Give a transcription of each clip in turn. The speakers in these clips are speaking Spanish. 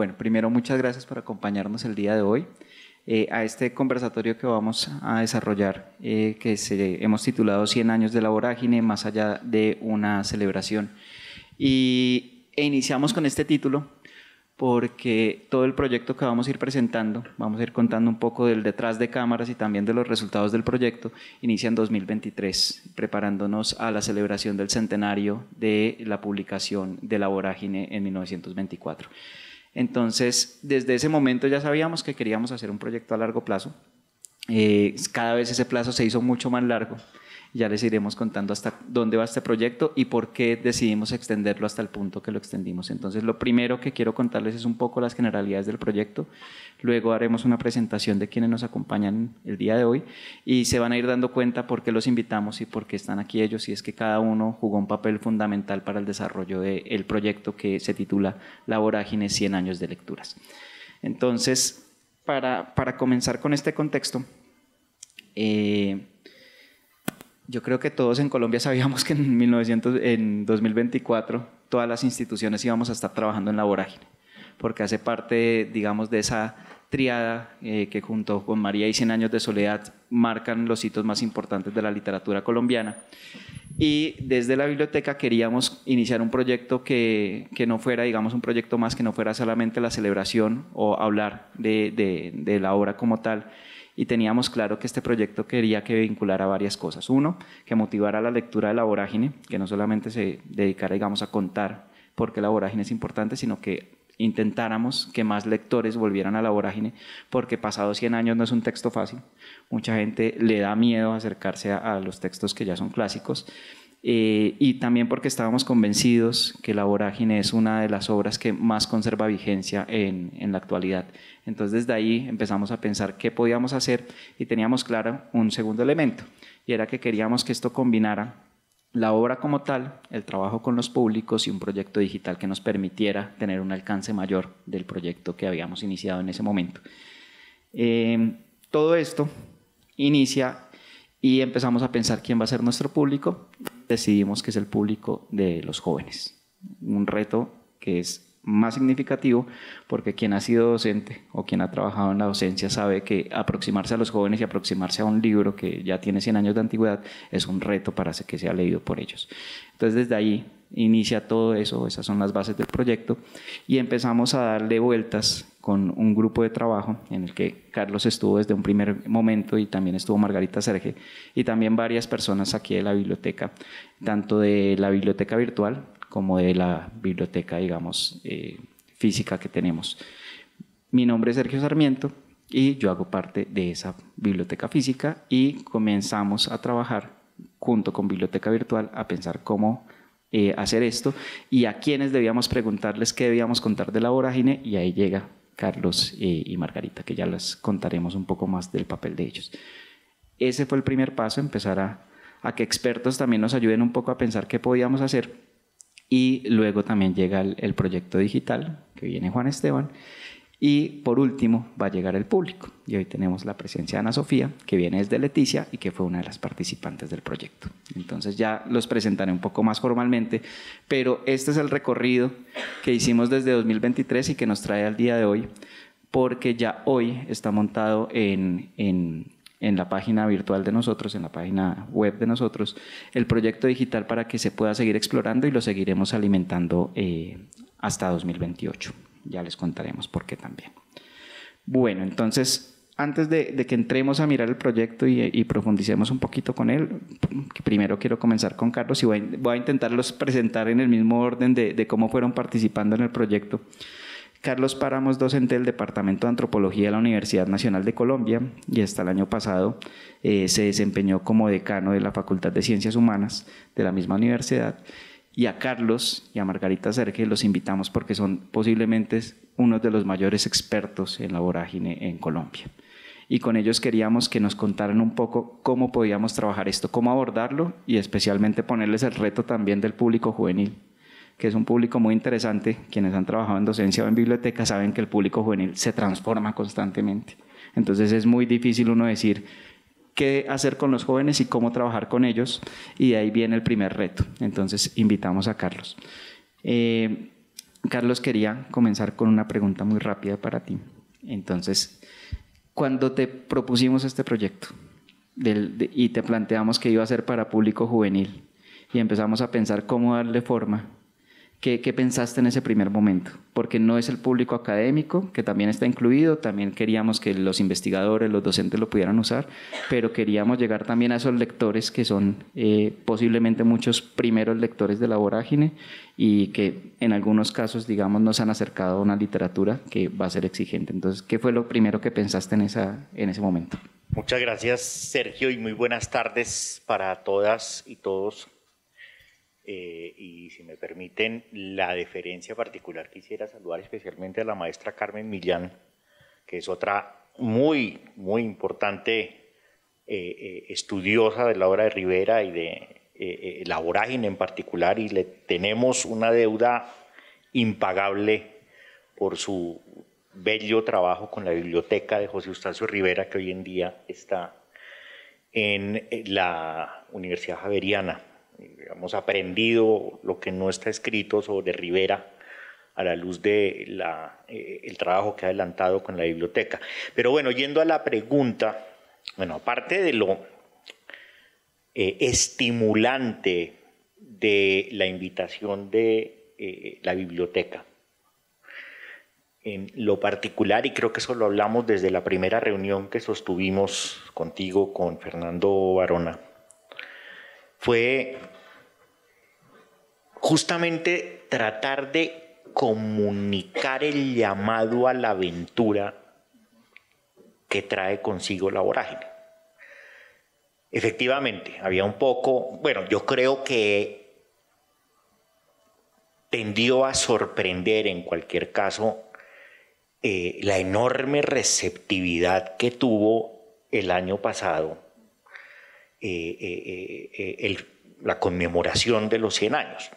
Bueno, primero muchas gracias por acompañarnos el día de hoy a este conversatorio que vamos a desarrollar, hemos titulado 100 años de la vorágine, más allá de una celebración. E iniciamos con este título porque todo el proyecto que vamos a ir presentando, vamos a ir contando un poco del detrás de cámaras y también de los resultados del proyecto, inicia en 2023, preparándonos a la celebración del centenario de la publicación de la vorágine en 1924. Entonces, desde ese momento ya sabíamos que queríamos hacer un proyecto a largo plazo. Cada vez ese plazo se hizo mucho más largo. Ya les iremos contando hasta dónde va este proyecto y por qué decidimos extenderlo hasta el punto que lo extendimos. Entonces, lo primero que quiero contarles es un poco las generalidades del proyecto. Luego haremos una presentación de quienes nos acompañan el día de hoy y se van a ir dando cuenta por qué los invitamos y por qué están aquí ellos. Y es que cada uno jugó un papel fundamental para el desarrollo del proyecto que se titula La Vorágine, 100 años de lecturas. Entonces, para comenzar con este contexto, yo creo que todos en Colombia sabíamos que en 2024 todas las instituciones íbamos a estar trabajando en la vorágine, porque hace parte, digamos, de esa tríada que junto con María y 100 años de soledad marcan los hitos más importantes de la literatura colombiana. Y desde la biblioteca queríamos iniciar un proyecto que no fuera, digamos, un proyecto más, que no fuera solamente la celebración o hablar de la obra como tal. Y teníamos claro que este proyecto quería que vinculara varias cosas. Uno, que motivara la lectura de la vorágine, que no solamente se dedicara, digamos, a contar por qué la vorágine es importante, sino que intentáramos que más lectores volvieran a la vorágine, porque pasados 100 años no es un texto fácil. Mucha gente le da miedo acercarse a los textos que ya son clásicos. Y también porque estábamos convencidos que la vorágine es una de las obras que más conserva vigencia en la actualidad. Entonces desde ahí empezamos a pensar qué podíamos hacer y teníamos claro un segundo elemento, y era que queríamos que esto combinara la obra como tal, el trabajo con los públicos y un proyecto digital que nos permitiera tener un alcance mayor del proyecto que habíamos iniciado en ese momento. Todo esto inicia y empezamos a pensar quién va a ser nuestro público. Decidimos que es el público de los jóvenes, un reto que es más significativo porque quien ha sido docente o quien ha trabajado en la docencia sabe que aproximarse a los jóvenes y aproximarse a un libro que ya tiene 100 años de antigüedad es un reto para que sea leído por ellos. Entonces desde ahí inicia todo eso, esas son las bases del proyecto, y empezamos a darle vueltas con un grupo de trabajo en el que Carlos estuvo desde un primer momento y también estuvo Margarita Serge y también varias personas aquí de la biblioteca, tanto de la biblioteca virtual como de la biblioteca, digamos, física que tenemos. Mi nombre es Sergio Sarmiento y yo hago parte de esa biblioteca física, y comenzamos a trabajar junto con Biblioteca Virtual a pensar cómo hacer esto y a quiénes debíamos preguntarles qué debíamos contar de la vorágine, y ahí llega Carlos y Margarita, que ya les contaremos un poco más del papel de ellos. Ese fue el primer paso, empezar a que expertos también nos ayuden un poco a pensar qué podíamos hacer. Y luego también llega el proyecto digital, que viene Juan Esteban, y por último va a llegar el público. Y hoy tenemos la presencia de Ana Sofía, que viene desde Leticia y que fue una de las participantes del proyecto. Entonces ya los presentaré un poco más formalmente, pero este es el recorrido que hicimos desde 2023 y que nos trae al día de hoy, porque ya hoy está montado en la página virtual de nosotros, en la página web de nosotros, el proyecto digital para que se pueda seguir explorando, y lo seguiremos alimentando hasta 2028. Ya les contaremos por qué también. Bueno, entonces, antes de que entremos a mirar el proyecto y profundicemos un poquito con él, primero quiero comenzar con Carlos y voy a intentarlos presentar en el mismo orden de cómo fueron participando en el proyecto. Carlos Páramos, docente del Departamento de Antropología de la Universidad Nacional de Colombia, y hasta el año pasado se desempeñó como decano de la Facultad de Ciencias Humanas de la misma universidad. Y a Carlos y a Margarita Serge los invitamos porque son posiblemente unos de los mayores expertos en la vorágine en Colombia. Y con ellos queríamos que nos contaran un poco cómo podíamos trabajar esto, cómo abordarlo, y especialmente ponerles el reto también del público juvenil, que es un público muy interesante. Quienes han trabajado en docencia o en biblioteca saben que el público juvenil se transforma constantemente. Entonces es muy difícil uno decir qué hacer con los jóvenes y cómo trabajar con ellos, y de ahí viene el primer reto. Entonces invitamos a Carlos. Carlos, quería comenzar con una pregunta muy rápida para ti. Entonces, cuando te propusimos este proyecto y te planteamos que iba a ser para público juvenil y empezamos a pensar cómo darle forma, ¿qué pensaste en ese primer momento? Porque no es el público académico, que también está incluido, también queríamos que los investigadores, los docentes lo pudieran usar, pero queríamos llegar también a esos lectores que son posiblemente muchos primeros lectores de la vorágine y que en algunos casos, digamos, nos han acercado a una literatura que va a ser exigente. Entonces, ¿qué fue lo primero que pensaste en ese momento? Muchas gracias, Sergio, y muy buenas tardes para todas y todos. Y si me permiten la deferencia particular, quisiera saludar especialmente a la maestra Carmen Millán, que es otra muy importante estudiosa de la obra de Rivera y de la vorágine en particular, y le tenemos una deuda impagable por su bello trabajo con la biblioteca de José Eustacio Rivera, que hoy en día está en la Universidad Javeriana. Hemos aprendido lo que no está escrito sobre Rivera a la luz de el trabajo que ha adelantado con la biblioteca. Pero bueno, yendo a la pregunta, bueno, aparte de lo estimulante de la invitación de la biblioteca, en lo particular, y creo que eso lo hablamos desde la primera reunión que sostuvimos contigo, con Fernando Barona, fue justamente tratar de comunicar el llamado a la aventura que trae consigo la vorágine. Efectivamente, había un poco, bueno, yo creo que tendió a sorprender en cualquier caso la enorme receptividad que tuvo el año pasado la conmemoración de los 100 años.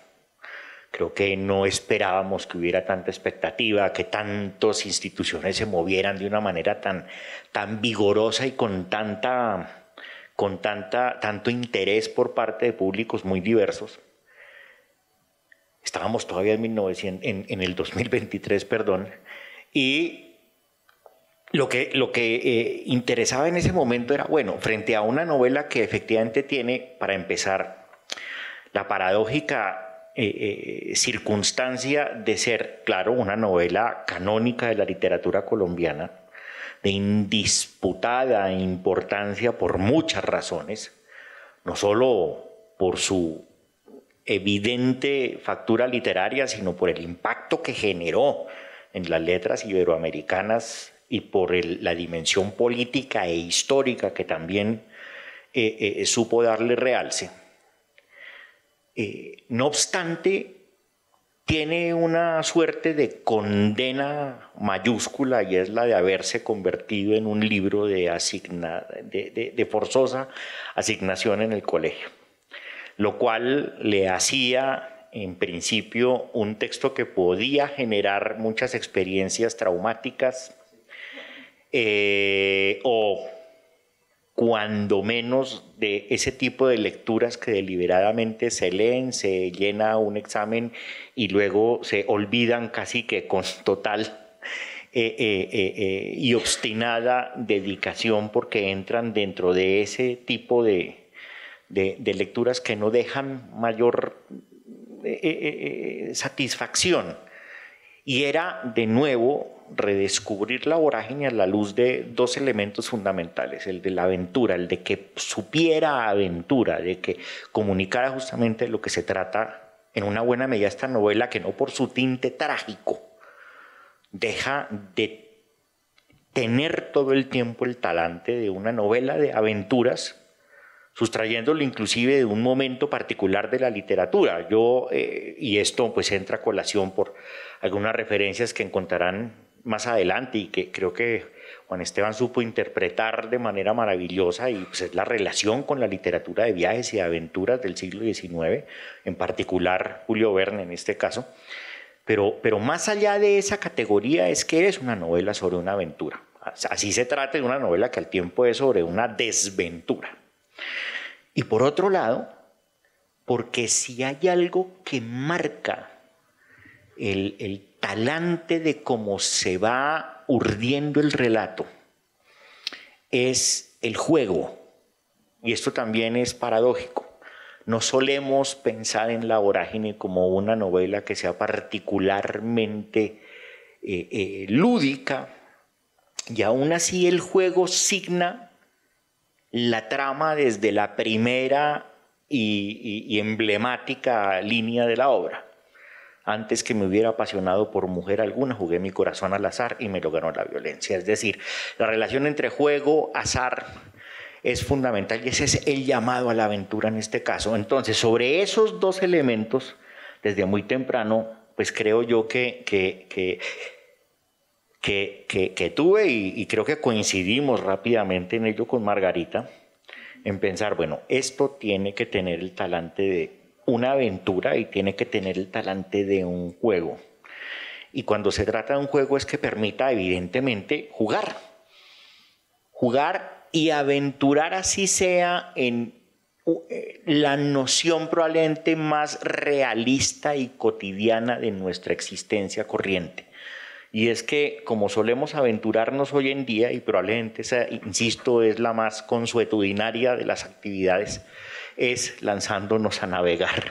Creo que no esperábamos que hubiera tanta expectativa, que tantas instituciones se movieran de una manera tan vigorosa y con tanto interés por parte de públicos muy diversos. Estábamos todavía en el 2023, perdón, y lo que interesaba en ese momento era, bueno, frente a una novela que efectivamente tiene, para empezar, la paradójica circunstancia de ser, claro, una novela canónica de la literatura colombiana, de indisputada importancia por muchas razones, no solo por su evidente factura literaria, sino por el impacto que generó en las letras iberoamericanas y por la dimensión política e histórica que también supo darle realce. No obstante, tiene una suerte de condena mayúscula, y es la de haberse convertido en un libro de forzosa asignación en el colegio, lo cual le hacía en principio un texto que podía generar muchas experiencias traumáticas o cuando menos de ese tipo de lecturas que deliberadamente se leen, se llena un examen y luego se olvidan casi que con total y obstinada dedicación, porque entran dentro de ese tipo de lecturas que no dejan mayor satisfacción. Y era de nuevo redescubrir la vorágine a la luz de dos elementos fundamentales: el de la aventura, el de que supiera aventura, de que comunicara justamente lo que se trata en una buena medida esta novela, que no por su tinte trágico deja de tener todo el tiempo el talante de una novela de aventuras, sustrayéndolo inclusive de un momento particular de la literatura. Y esto pues entra a colación por algunas referencias que encontrarán más adelante y que creo que Juan Esteban supo interpretar de manera maravillosa, y pues es la relación con la literatura de viajes y de aventuras del siglo XIX, en particular Julio Verne en este caso. Pero más allá de esa categoría es que es una novela sobre una aventura. Así se trata de una novela que al tiempo es sobre una desventura. Y por otro lado, porque si hay algo que marca el talante de cómo se va urdiendo el relato es el juego. Y esto también es paradójico. No solemos pensar en La Vorágine como una novela que sea particularmente lúdica, y aún así el juego signa la trama desde la primera y emblemática línea de la obra. Antes que me hubiera apasionado por mujer alguna, jugué mi corazón al azar y me lo ganó la violencia. Es decir, la relación entre juego, azar, es fundamental y ese es el llamado a la aventura en este caso. Entonces, sobre esos dos elementos, desde muy temprano, pues creo yo que tuve y creo que coincidimos rápidamente en ello con Margarita, en pensar, bueno, esto tiene que tener el talante de una aventura y tiene que tener el talante de un juego. Y cuando se trata de un juego es que permita evidentemente jugar y aventurar, así sea en la noción probablemente más realista y cotidiana de nuestra existencia corriente. Y es que como solemos aventurarnos hoy en día, y probablemente esa, insisto, es la más consuetudinaria de las actividades, es lanzándonos a navegar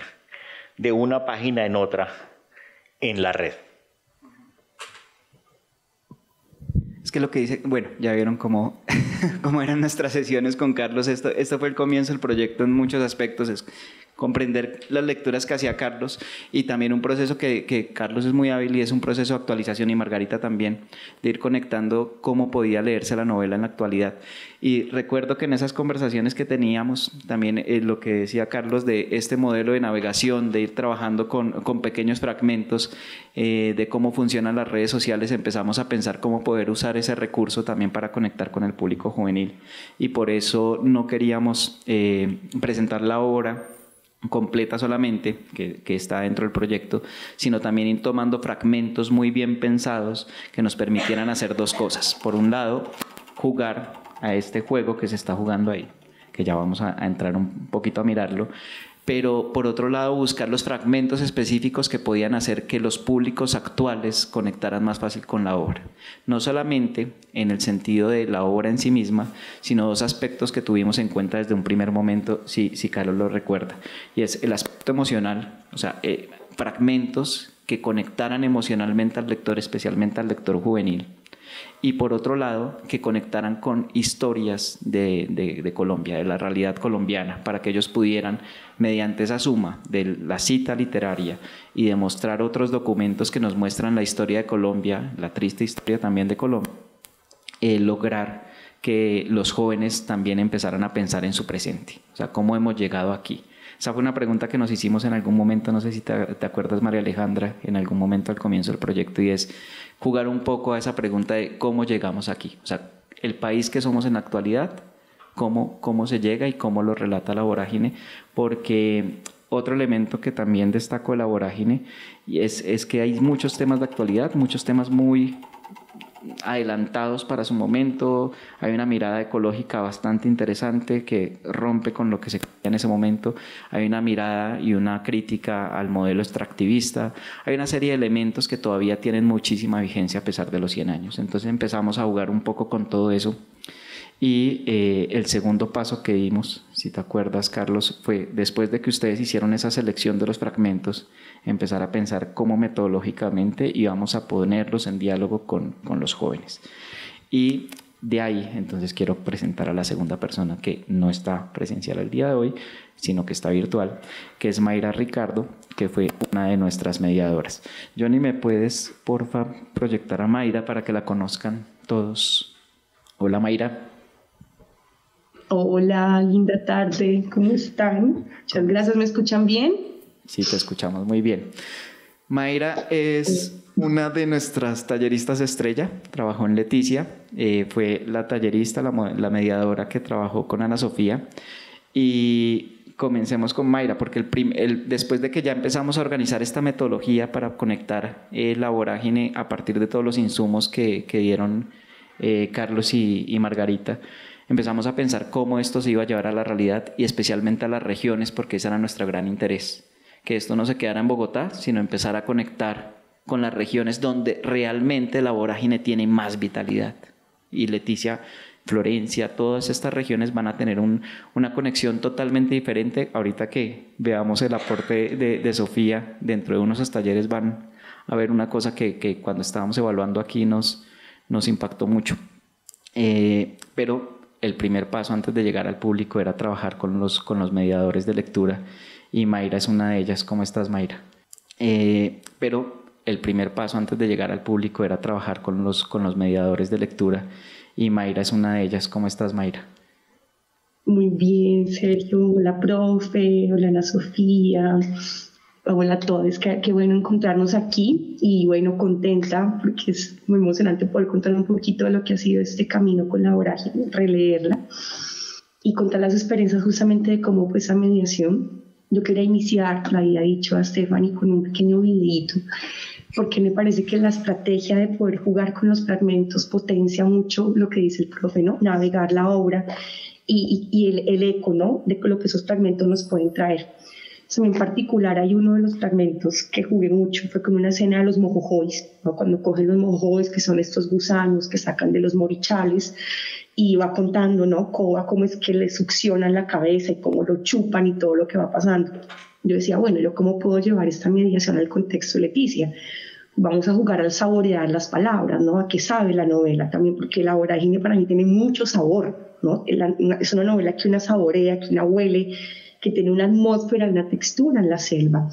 de una página en otra en la red. Es que lo que dice, bueno, ya vieron cómo eran nuestras sesiones con Carlos. Esto fue el comienzo del proyecto en muchos aspectos, es comprender las lecturas que hacía Carlos y también un proceso que Carlos es muy hábil y es un proceso de actualización, y Margarita también, de ir conectando cómo podía leerse la novela en la actualidad. Y recuerdo que en esas conversaciones que teníamos también lo que decía Carlos de este modelo de navegación, de ir trabajando con pequeños fragmentos de cómo funcionan las redes sociales, empezamos a pensar cómo poder usar ese recurso también para conectar con el público juvenil, y por eso no queríamos presentar la obra completa solamente, que está dentro del proyecto, sino también ir tomando fragmentos muy bien pensados que nos permitieran hacer dos cosas. Por un lado, jugar a este juego que se está jugando ahí, que ya vamos a entrar un poquito a mirarlo, pero por otro lado buscar los fragmentos específicos que podían hacer que los públicos actuales conectaran más fácil con la obra. No solamente en el sentido de la obra en sí misma, sino dos aspectos que tuvimos en cuenta desde un primer momento, si Carlos lo recuerda, y es el aspecto emocional, o sea, fragmentos que conectaran emocionalmente al lector, especialmente al lector juvenil, y por otro lado que conectaran con historias de Colombia, de la realidad colombiana, para que ellos pudieran, mediante esa suma de la cita literaria y de mostrar otros documentos que nos muestran la historia de Colombia, la triste historia también de Colombia, lograr que los jóvenes también empezaran a pensar en su presente, o sea, cómo hemos llegado aquí. Esa fue una pregunta que nos hicimos en algún momento, no sé si te acuerdas, María Alejandra, en algún momento al comienzo del proyecto, y es jugar un poco a esa pregunta de cómo llegamos aquí. O sea, el país que somos en la actualidad, cómo se llega y cómo lo relata La Vorágine, porque otro elemento que también destaco de La Vorágine es que hay muchos temas de actualidad, muchos temas muy adelantados para su momento. Hay una mirada ecológica bastante interesante que rompe con lo que se creía en ese momento. Hay una mirada y una crítica al modelo extractivista. Hay una serie de elementos que todavía tienen muchísima vigencia a pesar de los 100 años. Entonces empezamos a jugar un poco con todo eso. Y el segundo paso que dimos, si te acuerdas, Carlos, fue después de que ustedes hicieron esa selección de los fragmentos, empezar a pensar cómo metodológicamente íbamos a ponerlos en diálogo con los jóvenes. Y de ahí, entonces, quiero presentar a la segunda persona que no está presencial el día de hoy, sino que está virtual, que es Mayra Ricardo, que fue una de nuestras mediadoras. Johnny, ¿me puedes, porfa, proyectar a Mayra para que la conozcan todos? Hola, Mayra. Hola, linda tarde, ¿cómo están? Muchas gracias, ¿me escuchan bien? Sí, te escuchamos muy bien. Mayra es una de nuestras talleristas estrella, trabajó en Leticia, fue la tallerista, la mediadora que trabajó con Ana Sofía. Y comencemos con Mayra, porque después de que ya empezamos a organizar esta metodología para conectar La Vorágine a partir de todos los insumos que dieron Carlos y Margarita, empezamos a pensar cómo esto se iba a llevar a la realidad y especialmente a las regiones, porque ese era nuestro gran interés, que esto no se quedara en Bogotá, sino empezar a conectar con las regiones donde realmente la vorágine tiene más vitalidad. Y Leticia, Florencia, todas estas regiones van a tener una conexión totalmente diferente. Ahorita que veamos el aporte de Sofía dentro de unos talleres van a ver una cosa que cuando estábamos evaluando aquí nos impactó mucho. Pero el primer paso antes de llegar al público era trabajar con los mediadores de lectura, y Mayra es una de ellas. ¿Cómo estás, Mayra? Pero el primer paso antes de llegar al público era trabajar con los mediadores de lectura, y Mayra es una de ellas. ¿Cómo estás, Mayra? Muy bien, Sergio. Hola, profe. Hola, Ana Sofía. Hola a todos. Qué bueno encontrarnos aquí y bueno, contenta porque es muy emocionante poder contar un poquito de lo que ha sido este camino con la vorágine, releerla y contar las experiencias justamente de cómo fue esa mediación. Yo quería iniciar, la había dicho a Stephanie, con un pequeño videito, porque me parece que la estrategia de poder jugar con los fragmentos potencia mucho lo que dice el profe, ¿no? Navegar la obra y el eco, ¿no? De lo que esos fragmentos nos pueden traer. En particular hay uno de los fragmentos que jugué mucho, fue con una escena de los mojojois, ¿no? Cuando cogen los mojojois, que son estos gusanos que sacan de los morichales, y va contando, ¿no? Cómo es que le succionan la cabeza y cómo lo chupan y todo lo que va pasando. Yo decía, bueno, ¿yo cómo puedo llevar esta mediación al contexto de Leticia? Vamos a jugar al saborear las palabras, ¿no? A qué sabe la novela también, porque la vorágine para mí tiene mucho sabor, ¿no? Es una novela que una saborea, que una huele, que tiene una atmósfera, una textura en la selva.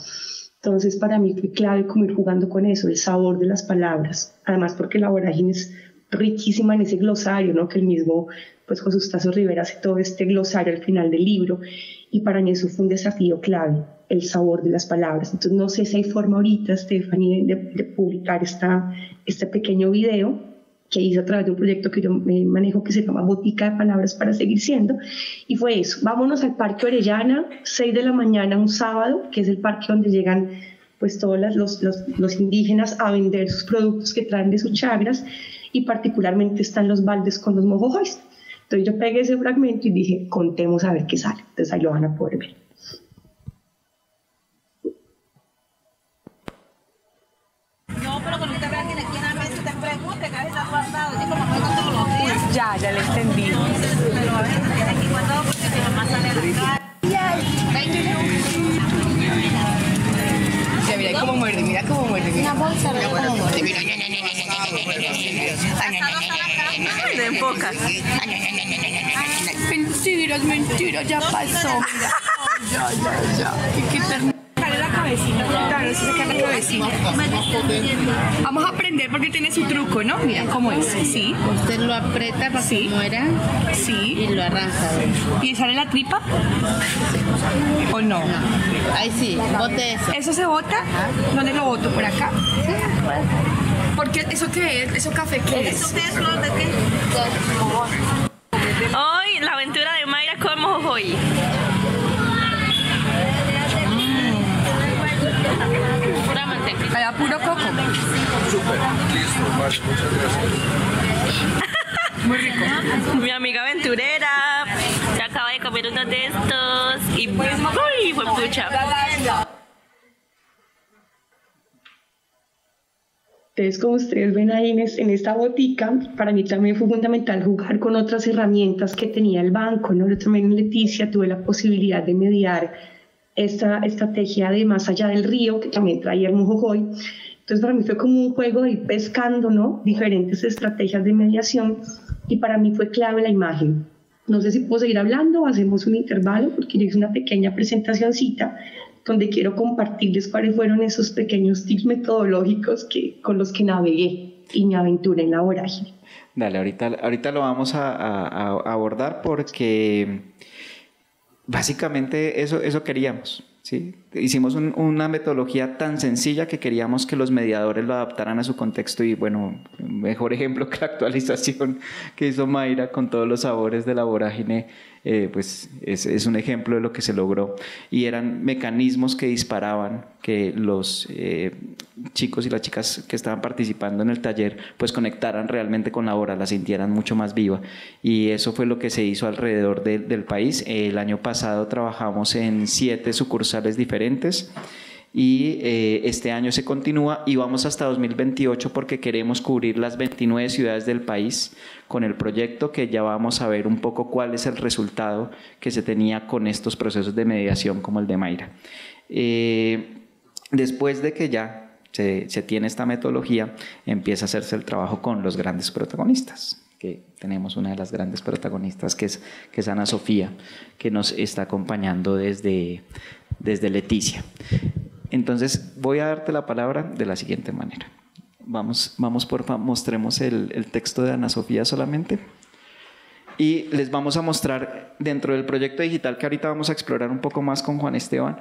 Entonces para mí fue clave como ir jugando con eso, el sabor de las palabras. Además porque la vorágine es riquísima en ese glosario, ¿no? Que el mismo pues, José Eustacio Rivera hace todo este glosario al final del libro, y para mí eso fue un desafío clave, el sabor de las palabras. Entonces no sé si hay forma ahorita, Stephanie, de publicar este pequeño video que hice a través de un proyecto que yo manejo que se llama Botica de Palabras para Seguir Siendo, y fue eso, vámonos al Parque Orellana, 6 de la mañana un sábado, que es el parque donde llegan pues todos los indígenas a vender sus productos que traen de sus chagras, y particularmente están los baldes con los mojojois. Entonces yo pegué ese fragmento y dije, contemos a ver qué sale, entonces ahí lo van a poder ver. No, pero cuando usted vea que aquí en la mesa te pregunte, que está guardado, así como juego todos los días. Ya le entendí. Pero a veces tiene aquí guardado porque mi mamá sale a la calle. Ya, mira cómo muerde, mira cómo muerde. Una bolsa, mira cómo muerde. Mira, De pocas. Mentira, ya pasó, mira. Ya. Y qué ternura. Dale la cabecita, claro, eso se cae la cabecita. Vamos a aprender porque tiene su truco, ¿no? Mira cómo es, sí. Usted lo aprieta para que muera Sí. y lo arranca. ¿Y sale la tripa? ¿O no? Ahí sí, bote eso. ¿Eso se bota? ¿Dónde lo boto? ¿Por acá? Porque ¿eso qué es? ¿Eso café qué es? ¿Eso qué es flor de qué? Hoy la aventura de Mayra con mojojoy. Pura mantequilla. Allá puro coco. Súper, listo, vale, muchas gracias. Muy rico. Mi amiga aventurera se acaba de comer uno de estos y ¡uy! Fue pucha. Entonces, como ustedes ven ahí en esta botica, para mí también fue fundamental jugar con otras herramientas que tenía el banco, ¿no? Yo también en Leticia tuve la posibilidad de mediar esta estrategia de más allá del río, que también traía el mojojoy. Entonces, para mí fue como un juego de ir pescando, ¿no? Diferentes estrategias de mediación, y para mí fue clave la imagen. No sé si puedo seguir hablando o hacemos un intervalo, porque yo hice una pequeña presentacioncita donde quiero compartirles cuáles fueron esos pequeños tips metodológicos con los que navegué y me aventuré en la vorágine. Dale, ahorita lo vamos a abordar porque básicamente eso queríamos, ¿sí? Hicimos una metodología tan sencilla que queríamos que los mediadores lo adaptaran a su contexto, y bueno, mejor ejemplo que la actualización que hizo Mayra con todos los sabores de la vorágine, pues es un ejemplo de lo que se logró, y eran mecanismos que disparaban que los chicos y las chicas que estaban participando en el taller pues conectaran realmente con la obra, la sintieran mucho más viva, y eso fue lo que se hizo alrededor del país. El año pasado trabajamos en 7 sucursales diferentes y este año se continúa y vamos hasta 2028 porque queremos cubrir las 29 ciudades del país con el proyecto, que ya vamos a ver un poco cuál es el resultado que se tenía con estos procesos de mediación como el de Mayra. Después de que ya se tiene esta metodología, empieza a hacerse el trabajo con los grandes protagonistas, que tenemos una de las grandes protagonistas que es Ana Sofía, que nos está acompañando desde Leticia. Entonces voy a darte la palabra de la siguiente manera. Vamos porfa, mostremos el texto de Ana Sofía solamente. Y les vamos a mostrar dentro del proyecto digital que ahorita vamos a explorar un poco más con Juan Esteban.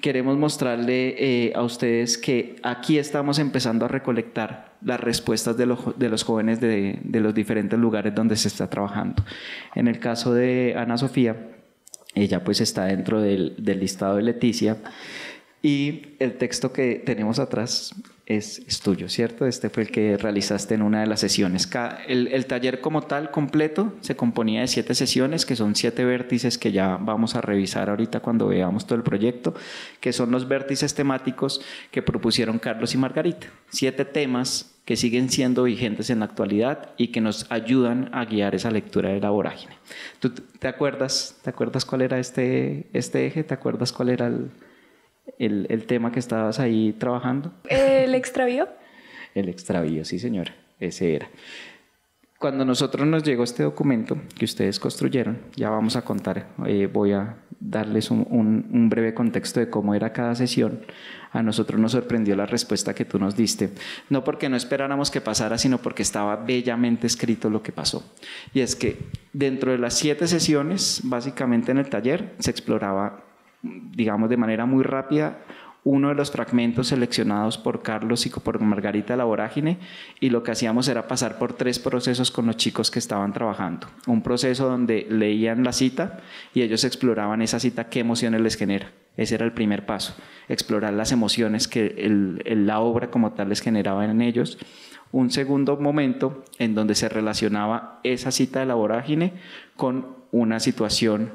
Queremos mostrarle a ustedes que aquí estamos empezando a recolectar las respuestas de los jóvenes de los diferentes lugares donde se está trabajando. En el caso de Ana Sofía, ella pues está dentro del listado de Leticia, y el texto que tenemos atrás es tuyo, ¿cierto? Este fue el que realizaste en una de las sesiones. El taller como tal, completo, se componía de 7 sesiones, que son 7 vértices que ya vamos a revisar ahorita cuando veamos todo el proyecto, que son los vértices temáticos que propusieron Carlos y Margarita. 7 temas que siguen siendo vigentes en la actualidad y que nos ayudan a guiar esa lectura de la vorágine. ¿Tú te acuerdas cuál era este eje? ¿Te acuerdas cuál era el tema que estabas ahí trabajando? ¿El extravío? El extravío, sí señora, ese era. Cuando nosotros nos llegó este documento que ustedes construyeron, ya vamos a contar, voy a darles un breve contexto de cómo era cada sesión. A nosotros nos sorprendió la respuesta que tú nos diste, no porque no esperáramos que pasara, sino porque estaba bellamente escrito lo que pasó. Y es que dentro de las 7 sesiones, básicamente en el taller, se exploraba, digamos de manera muy rápida, uno de los fragmentos seleccionados por Carlos y por Margarita de la vorágine, y lo que hacíamos era pasar por 3 procesos con los chicos que estaban trabajando. Un proceso donde leían la cita y ellos exploraban esa cita, qué emociones les genera. Ese era el primer paso, explorar las emociones que la obra como tal les generaba en ellos. Un segundo momento en donde se relacionaba esa cita de la vorágine con una situación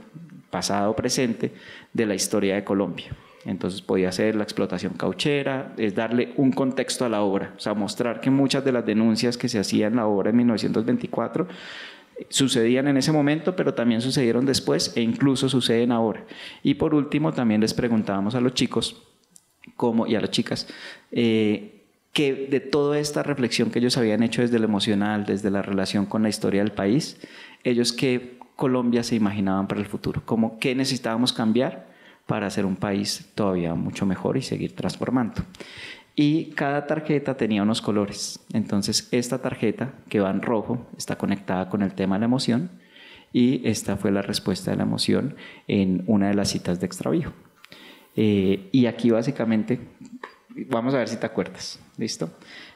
pasada o presente de la historia de Colombia. Entonces podía ser la explotación cauchera, es darle un contexto a la obra, o sea, mostrar que muchas de las denuncias que se hacían en la obra en 1924 sucedían en ese momento, pero también sucedieron después e incluso suceden ahora. Y por último, también les preguntábamos a los chicos y a las chicas que de toda esta reflexión que ellos habían hecho desde lo emocional, desde la relación con la historia del país, ellos qué Colombia se imaginaban para el futuro, como qué necesitábamos cambiar para hacer un país todavía mucho mejor y seguir transformando. Y cada tarjeta tenía unos colores. Entonces esta tarjeta que va en rojo está conectada con el tema de la emoción, y esta fue la respuesta de la emoción en una de las citas de extravío. Y aquí básicamente, vamos a ver si te acuerdas, ¿listo?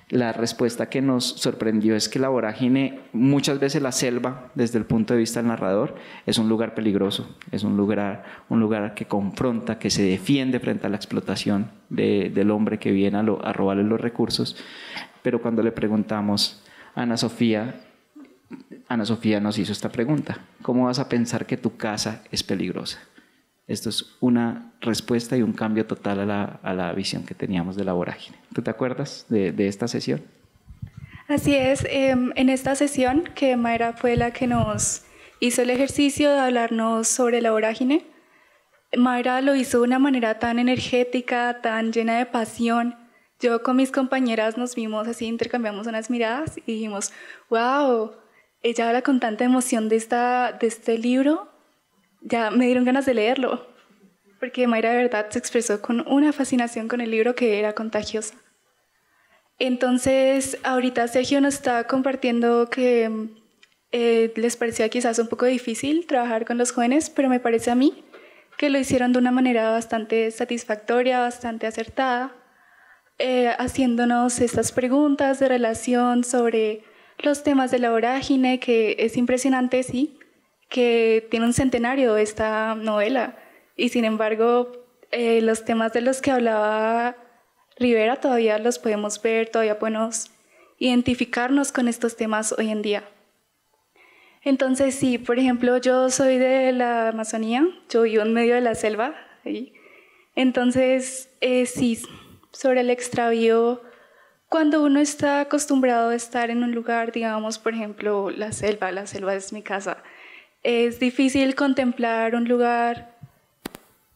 La respuesta que nos sorprendió es que la vorágine, muchas veces la selva, desde el punto de vista del narrador, es un lugar peligroso, es un lugar que confronta, que se defiende frente a la explotación del hombre que viene a robarle los recursos. Pero cuando le preguntamos a Ana Sofía nos hizo esta pregunta: ¿cómo vas a pensar que tu casa es peligrosa? Esto es una respuesta y un cambio total a la visión que teníamos de la vorágine. ¿Tú te acuerdas de esta sesión? Así es, en esta sesión que Mayra fue la que nos hizo el ejercicio de hablarnos sobre la vorágine, Mayra lo hizo de una manera tan energética, tan llena de pasión. Yo con mis compañeras nos vimos así, intercambiamos unas miradas y dijimos, wow, ella habla con tanta emoción de este libro. Ya me dieron ganas de leerlo, porque Mayra de verdad se expresó con una fascinación con el libro que era contagiosa. Entonces, ahorita Sergio nos está compartiendo que les parecía quizás un poco difícil trabajar con los jóvenes, pero me parece a mí que lo hicieron de una manera bastante satisfactoria, bastante acertada, haciéndonos estas preguntas de relación sobre los temas de la vorágine, que es impresionante, sí, que tiene un centenario esta novela, y sin embargo los temas de los que hablaba Rivera todavía los podemos ver, todavía podemos identificarnos con estos temas hoy en día. Entonces sí, por ejemplo, yo soy de la Amazonía, yo vivo en medio de la selva, Entonces, sí, sobre el extravío, cuando uno está acostumbrado a estar en un lugar, digamos, por ejemplo, la selva es mi casa, es difícil contemplar un lugar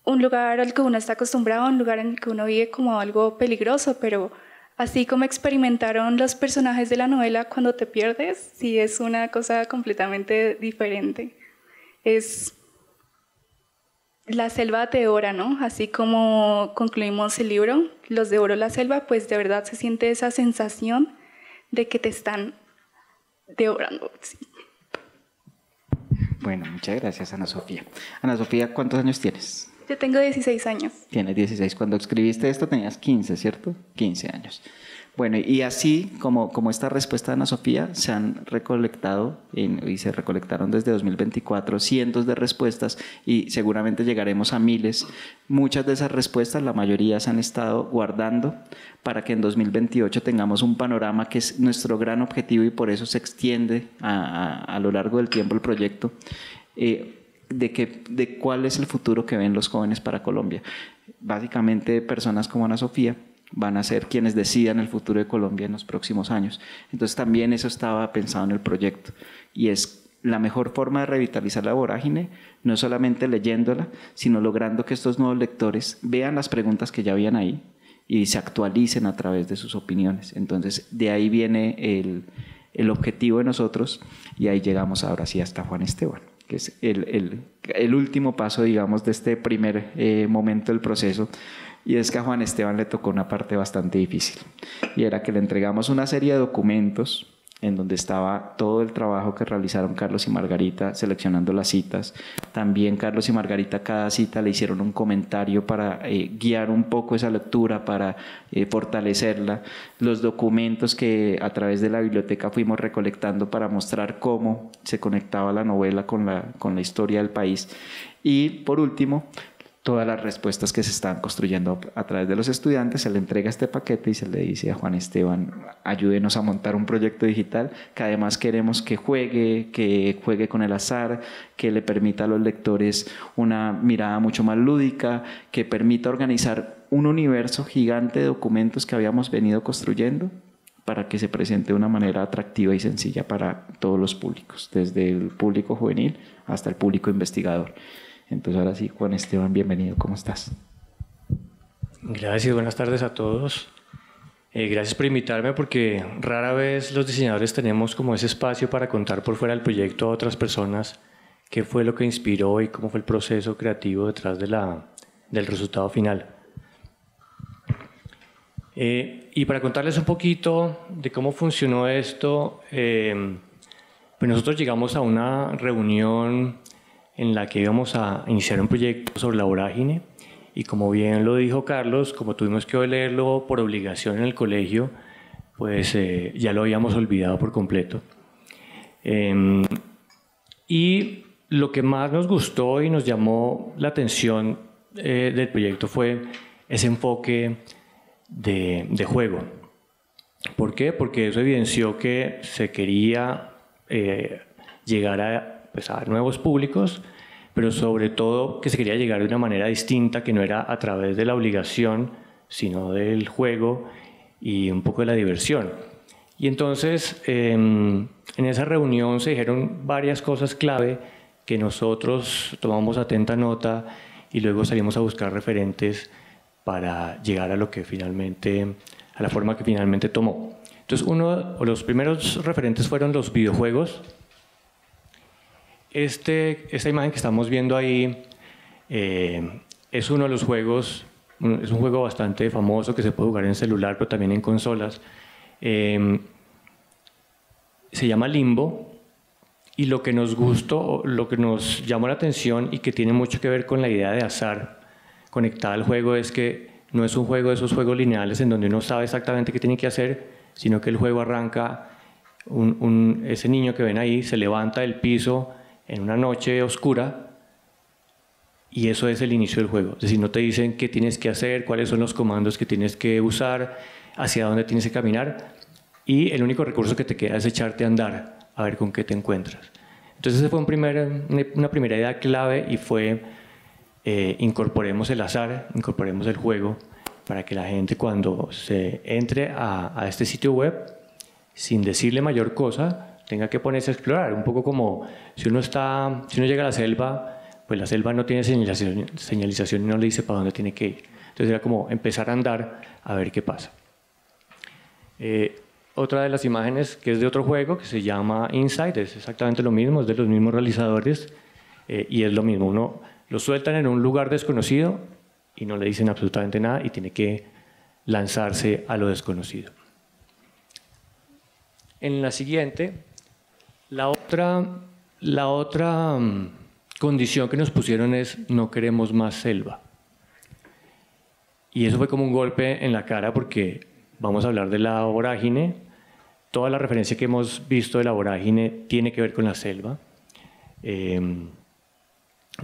al que uno está acostumbrado, un lugar en el que uno vive como algo peligroso, pero así como experimentaron los personajes de la novela cuando te pierdes, sí es una cosa completamente diferente. Es la selva te devora, ¿no? Así como concluimos el libro, Los devoró la selva, pues de verdad se siente esa sensación de que te están devorando. Sí. Bueno, muchas gracias, Ana Sofía. Ana Sofía, ¿cuántos años tienes? Yo tengo 16 años. Tienes 16. Cuando escribiste esto tenías 15, ¿cierto? 15 años. Bueno, y así como esta respuesta de Ana Sofía, se han recolectado y se recolectaron desde 2024 cientos de respuestas y seguramente llegaremos a miles. Muchas de esas respuestas, la mayoría se han estado guardando para que en 2028 tengamos un panorama que es nuestro gran objetivo y por eso se extiende a lo largo del tiempo el proyecto. De cuál es el futuro que ven los jóvenes para Colombia. Básicamente personas como Ana Sofía van a ser quienes decidan el futuro de Colombia en los próximos años. Entonces también eso estaba pensado en el proyecto y es la mejor forma de revitalizar la vorágine, no solamente leyéndola, sino logrando que estos nuevos lectores vean las preguntas que ya habían ahí y se actualicen a través de sus opiniones. Entonces de ahí viene el objetivo de nosotros y ahí llegamos ahora sí hasta Juan Esteban, que es el último paso, digamos, de este primer momento del proceso. Y es que a Juan Esteban le tocó una parte bastante difícil. Y era que le entregamos una serie de documentos en donde estaba todo el trabajo que realizaron Carlos y Margarita seleccionando las citas. También Carlos y Margarita cada cita le hicieron un comentario para guiar un poco esa lectura, para fortalecerla. Los documentos que a través de la biblioteca fuimos recolectando para mostrar cómo se conectaba la novela con la historia del país. Y por último, todas las respuestas que se están construyendo a través de los estudiantes, se le entrega este paquete y se le dice a Juan Esteban, ayúdenos a montar un proyecto digital que además queremos que juegue con el azar, que le permita a los lectores una mirada mucho más lúdica, que permita organizar un universo gigante de documentos que habíamos venido construyendo para que se presente de una manera atractiva y sencilla para todos los públicos, desde el público juvenil hasta el público investigador. Entonces ahora sí, Juan Esteban, bienvenido, ¿cómo estás? Gracias, buenas tardes a todos. Gracias por invitarme porque rara vez los diseñadores tenemos como ese espacio para contar por fuera del proyecto a otras personas qué fue lo que inspiró y cómo fue el proceso creativo detrás del resultado final. Y para contarles un poquito de cómo funcionó esto, pues nosotros llegamos a una reunión en la que íbamos a iniciar un proyecto sobre la vorágine y como bien lo dijo Carlos, como tuvimos que leerlo por obligación en el colegio, pues ya lo habíamos olvidado por completo. Y lo que más nos gustó y nos llamó la atención del proyecto fue ese enfoque de juego. ¿Por qué? Porque eso evidenció que se quería llegar a nuevos públicos, pero sobre todo que se quería llegar de una manera distinta, que no era a través de la obligación, sino del juego y un poco de la diversión. Y entonces, en esa reunión se dijeron varias cosas clave que nosotros tomamos atenta nota y luego salimos a buscar referentes para llegar a lo que a la forma que finalmente tomó. Entonces, los primeros referentes fueron los videojuegos. Esta imagen que estamos viendo ahí es uno de los juegos, es un juego bastante famoso que se puede jugar en celular, pero también en consolas. Se llama Limbo y lo que nos gustó, lo que nos llamó la atención y que tiene mucho que ver con la idea de azar conectada al juego es que no es un juego de esos juegos lineales en donde uno sabe exactamente qué tiene que hacer, sino que el juego arranca, ese niño que ven ahí se levanta del piso en una noche oscura y eso es el inicio del juego. Es decir, no te dicen qué tienes que hacer, cuáles son los comandos que tienes que usar, hacia dónde tienes que caminar y el único recurso que te queda es echarte a andar a ver con qué te encuentras. Entonces esa fue una primera idea clave y fue incorporemos el azar, incorporemos el juego, para que la gente cuando se entre a este sitio web, sin decirle mayor cosa, tenga que ponerse a explorar. Un poco como si uno llega a la selva, pues la selva no tiene señalización y no le dice para dónde tiene que ir. Entonces era como empezar a andar a ver qué pasa. Otra de las imágenes que es de otro juego que se llama Inside, es exactamente lo mismo, es de los mismos realizadores y es lo mismo. Uno lo sueltan en un lugar desconocido y no le dicen absolutamente nada y tiene que lanzarse a lo desconocido. En la siguiente, la otra condición que nos pusieron es no queremos más selva. Y eso fue como un golpe en la cara porque vamos a hablar de la vorágine. Toda la referencia que hemos visto de la vorágine tiene que ver con la selva. De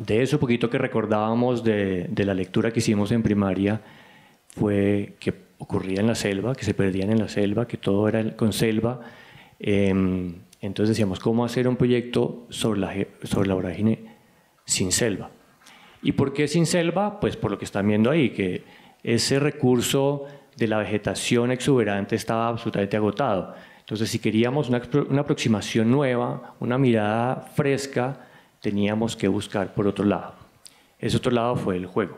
eso poquito que recordábamos de la lectura que hicimos en primaria fue que ocurría en la selva, que se perdían en la selva, que todo era con selva. Entonces decíamos, ¿cómo hacer un proyecto sobre la vorágine sin selva? ¿Y por qué sin selva? Pues por lo que están viendo ahí, que ese recurso de la vegetación exuberante estaba absolutamente agotado. Entonces, si queríamos una aproximación nueva, una mirada fresca, teníamos que buscar por otro lado. Ese otro lado fue el juego.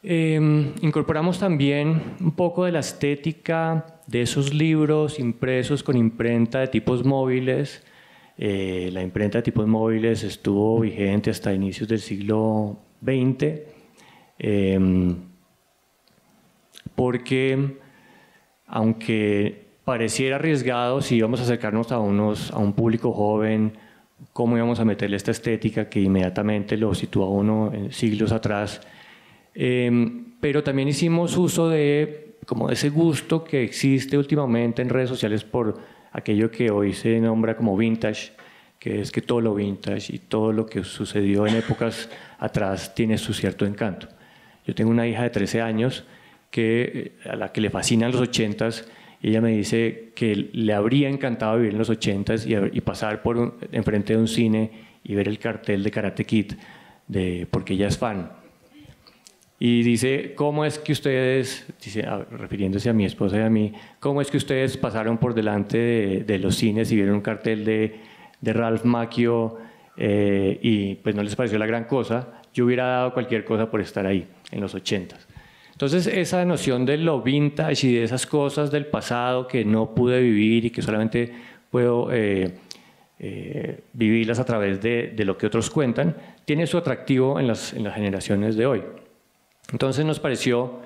Incorporamos también un poco de la estética de esos libros impresos con imprenta de tipos móviles. La imprenta de tipos móviles estuvo vigente hasta inicios del siglo XX, porque aunque pareciera arriesgado si íbamos a acercarnos a un público joven, cómo íbamos a meterle esta estética que inmediatamente lo sitúa uno en siglos atrás, pero también hicimos uso de ese gusto que existe últimamente en redes sociales por aquello que hoy se nombra como vintage, que es que todo lo vintage y todo lo que sucedió en épocas atrás tiene su cierto encanto. Yo tengo una hija de 13 años a la que le fascinan los 80s y ella me dice que le habría encantado vivir en los 80s y pasar enfrente de un cine y ver el cartel de Karate Kid, porque ella es fan. Y dice, ¿cómo es que ustedes, refiriéndose a mi esposa y a mí, cómo es que ustedes pasaron por delante de los cines y vieron un cartel de Ralph Macchio y pues no les pareció la gran cosa? Yo hubiera dado cualquier cosa por estar ahí, en los 80s. Entonces, esa noción de lo vintage y de esas cosas del pasado que no pude vivir y que solamente puedo vivirlas a través de lo que otros cuentan, tiene su atractivo en las generaciones de hoy. Entonces nos pareció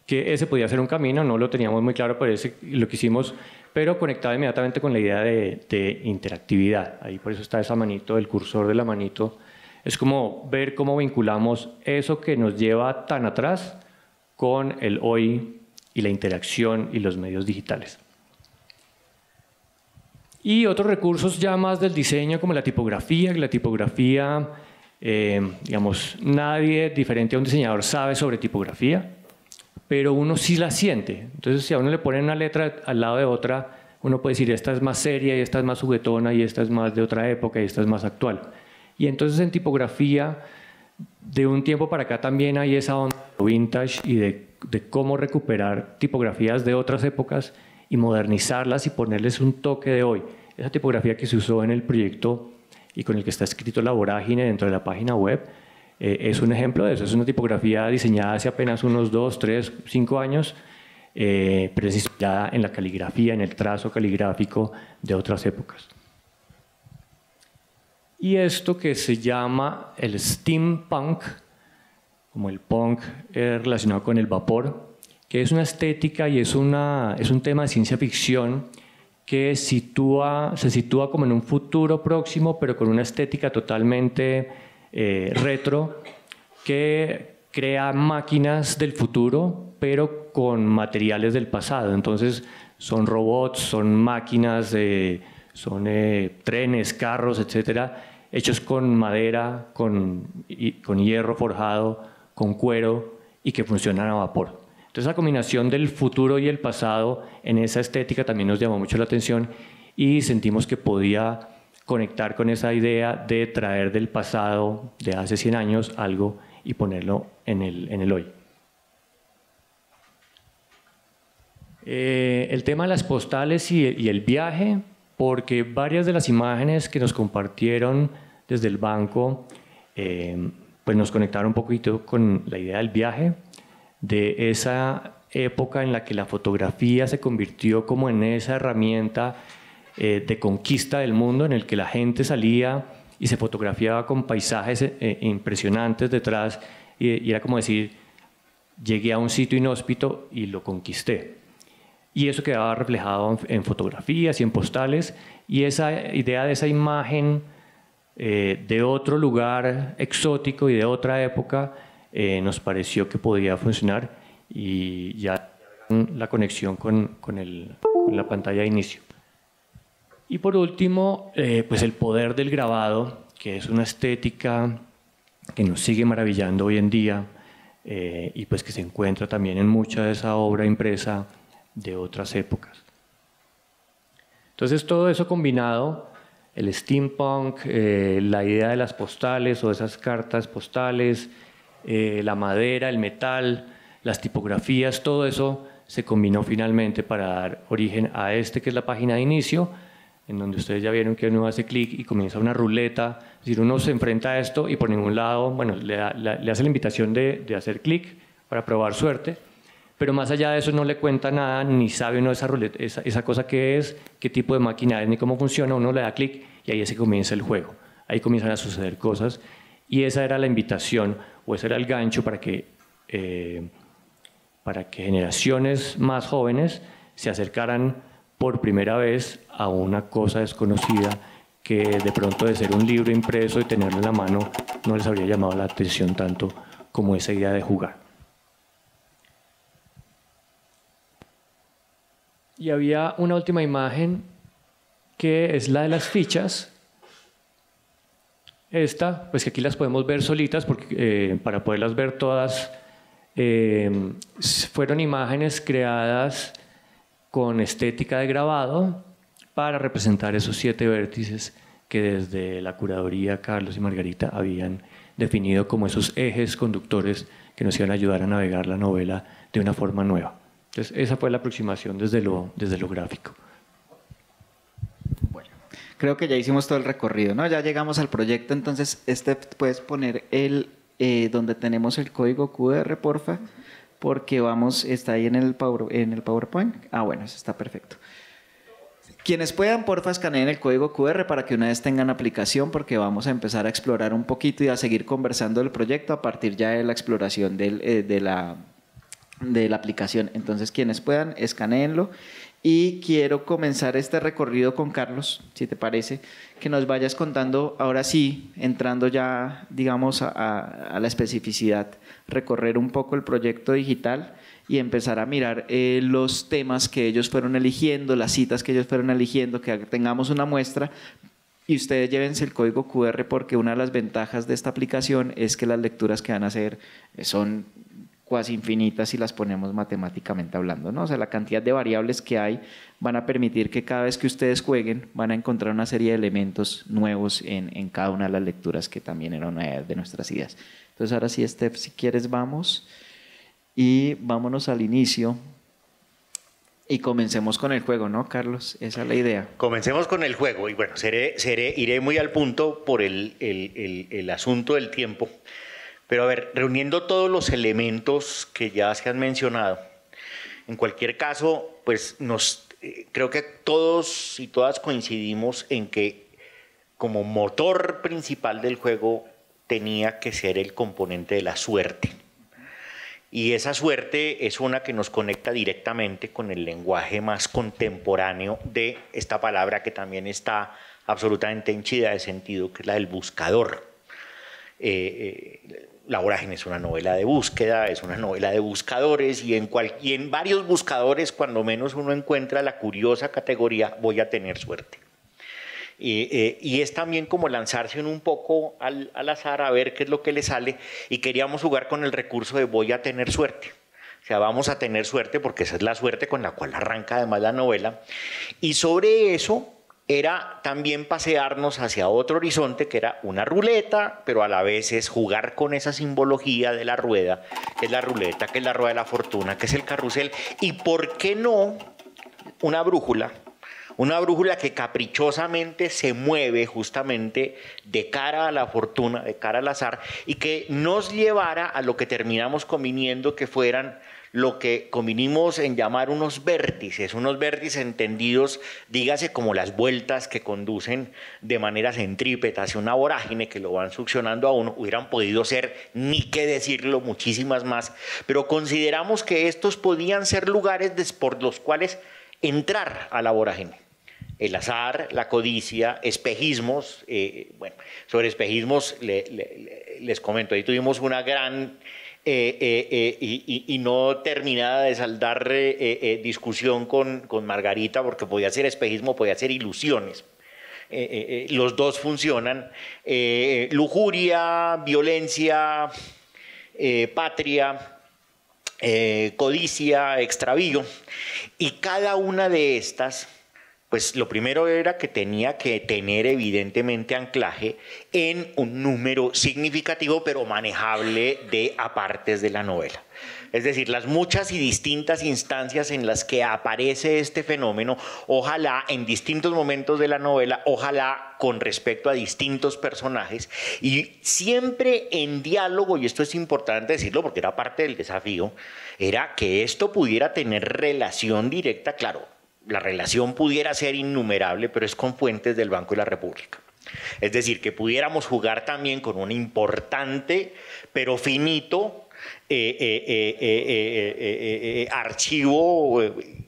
que ese podía ser un camino, no lo teníamos muy claro, pero lo que hicimos, pero conectado inmediatamente con la idea de interactividad. Ahí por eso está esa manito, el cursor de la manito. Es como ver cómo vinculamos eso que nos lleva tan atrás con el hoy y la interacción y los medios digitales. Y otros recursos ya más del diseño como la tipografía, digamos, nadie diferente a un diseñador sabe sobre tipografía, pero uno sí la siente. Entonces, si a uno le ponen una letra al lado de otra, uno puede decir, esta es más seria, y esta es más juguetona, y esta es más de otra época, y esta es más actual. Y entonces en tipografía, de un tiempo para acá también hay esa onda vintage y de cómo recuperar tipografías de otras épocas y modernizarlas y ponerles un toque de hoy. Esa tipografía que se usó en el proyecto y con el que está escrito la vorágine dentro de la página web, es un ejemplo de eso. Es una tipografía diseñada hace apenas unos 2, 3, 5 años, pero es inspirada en la caligrafía, en el trazo caligráfico de otras épocas. Y esto que se llama el steampunk, como el punk relacionado con el vapor, que es una estética y es un tema de ciencia ficción que se sitúa como en un futuro próximo, pero con una estética totalmente retro, que crea máquinas del futuro, pero con materiales del pasado. Entonces son robots, son máquinas, son trenes, carros, etcétera, hechos con madera, con hierro forjado, con cuero y que funcionan a vapor. Entonces la combinación del futuro y el pasado en esa estética también nos llamó mucho la atención y sentimos que podía conectar con esa idea de traer del pasado de hace 100 años algo y ponerlo en el hoy. El tema de las postales y el viaje, porque varias de las imágenes que nos compartieron desde el banco pues nos conectaron un poquito con la idea del viaje, de esa época en la que la fotografía se convirtió como en esa herramienta de conquista del mundo, en el que la gente salía y se fotografiaba con paisajes impresionantes detrás, y era como decir, llegué a un sitio inhóspito y lo conquisté. Y eso quedaba reflejado en fotografías y en postales, y esa idea de esa imagen de otro lugar exótico y de otra época nos pareció que podía funcionar, y ya la conexión con la pantalla de inicio. Y por último, pues el poder del grabado, que es una estética que nos sigue maravillando hoy en día, y pues que se encuentra también en mucha de esa obra impresa de otras épocas. Entonces todo eso combinado, el steampunk, la idea de las postales o esas cartas postales, la madera, el metal, las tipografías, todo eso se combinó finalmente para dar origen a que es la página de inicio, en donde ustedes ya vieron que uno hace clic y comienza una ruleta, es decir, uno se enfrenta a esto y por ningún lado, bueno, le hace la invitación de hacer clic para probar suerte, pero más allá de eso no le cuenta nada, ni sabe uno esa ruleta, esa cosa que es, qué tipo de máquina es, ni cómo funciona. Uno le da clic y ahí se comienza el juego, ahí comienzan a suceder cosas, y esa era la invitación, o ese era el gancho para que generaciones más jóvenes se acercaran por primera vez a una cosa desconocida que de pronto, de ser un libro impreso y tenerlo en la mano, no les habría llamado la atención tanto como esa idea de jugar. Y había una última imagen que es la de las fichas. Esta, pues que aquí las podemos ver solitas, porque para poderlas ver todas, fueron imágenes creadas con estética de grabado para representar esos 7 vértices que desde la curaduría Carlos y Margarita habían definido como esos ejes conductores que nos iban a ayudar a navegar la novela de una forma nueva. Entonces, esa fue la aproximación desde lo gráfico. Bueno, creo que ya hicimos todo el recorrido, ¿no? Ya llegamos al proyecto, entonces, puedes poner donde tenemos el código QR, porfa, porque está ahí en el PowerPoint. Ah, bueno, eso está perfecto. Quienes puedan, porfa, escaneen el código QR para que una vez tengan aplicación, porque vamos a empezar a explorar un poquito y a seguir conversando del proyecto a partir ya de la exploración de la aplicación. Entonces, quienes puedan, escaneenlo. Y quiero comenzar este recorrido con Carlos, si te parece, que nos vayas contando, ahora sí, entrando ya, digamos, a la especificidad, recorrer un poco el proyecto digital y empezar a mirar los temas que ellos fueron eligiendo, las citas que ellos fueron eligiendo, que tengamos una muestra. Y ustedes llévense el código QR, porque una de las ventajas de esta aplicación es que las lecturas que van a hacer son casi infinitas si las ponemos matemáticamente hablando, ¿no? O sea, la cantidad de variables que hay van a permitir que cada vez que ustedes jueguen van a encontrar una serie de elementos nuevos en cada una de las lecturas, que también era una de nuestras ideas. Entonces, ahora sí, Steph, si quieres vamos, y vámonos al inicio y comencemos con el juego, ¿no, Carlos? Esa es la idea. Comencemos con el juego, y bueno, iré muy al punto por el asunto del tiempo. Pero a ver, reuniendo todos los elementos que ya se han mencionado, en cualquier caso, pues creo que todos y todas coincidimos en que como motor principal del juego tenía que ser el componente de la suerte. Y esa suerte es una que nos conecta directamente con el lenguaje más contemporáneo de esta palabra, que también está absolutamente henchida de sentido, que es la del buscador. La Vorágine es una novela de búsqueda, es una novela de buscadores, y en varios buscadores, cuando menos, uno encuentra la curiosa categoría voy a tener suerte. Y es también como lanzarse un poco al azar a ver qué es lo que le sale, y queríamos jugar con el recurso de voy a tener suerte. O sea, vamos a tener suerte porque esa es la suerte con la cual arranca además la novela, y sobre eso era también pasearnos hacia otro horizonte que era una ruleta, pero a la vez es jugar con esa simbología de la rueda, que es la ruleta, que es la rueda de la fortuna, que es el carrusel, y por qué no una brújula que caprichosamente se mueve justamente de cara a la fortuna, de cara al azar, y que nos llevara a lo que terminamos conviniendo que fueran lo que convinimos en llamar unos vértices entendidos, dígase, como las vueltas que conducen de manera centrípeta hacia una vorágine que lo van succionando a uno. Hubieran podido ser, ni qué decirlo, muchísimas más, pero consideramos que estos podían ser lugares por los cuales entrar a la vorágine. El azar, la codicia, espejismos. Bueno, sobre espejismos les comento, ahí tuvimos una gran y no terminada de saldar discusión con Margarita, porque podía ser espejismo, podía ser ilusiones. Los dos funcionan. Lujuria, violencia, patria, codicia, extravío, y cada una de estas, pues lo primero era que tenía que tener evidentemente anclaje en un número significativo pero manejable de apartes de la novela. Es decir, las muchas y distintas instancias en las que aparece este fenómeno, ojalá en distintos momentos de la novela, ojalá con respecto a distintos personajes, y siempre en diálogo, y esto es importante decirlo porque era parte del desafío, era que esto pudiera tener relación directa, claro, la relación pudiera ser innumerable, pero es con fuentes del Banco de la República. Es decir, que pudiéramos jugar también con un importante, pero finito, archivo,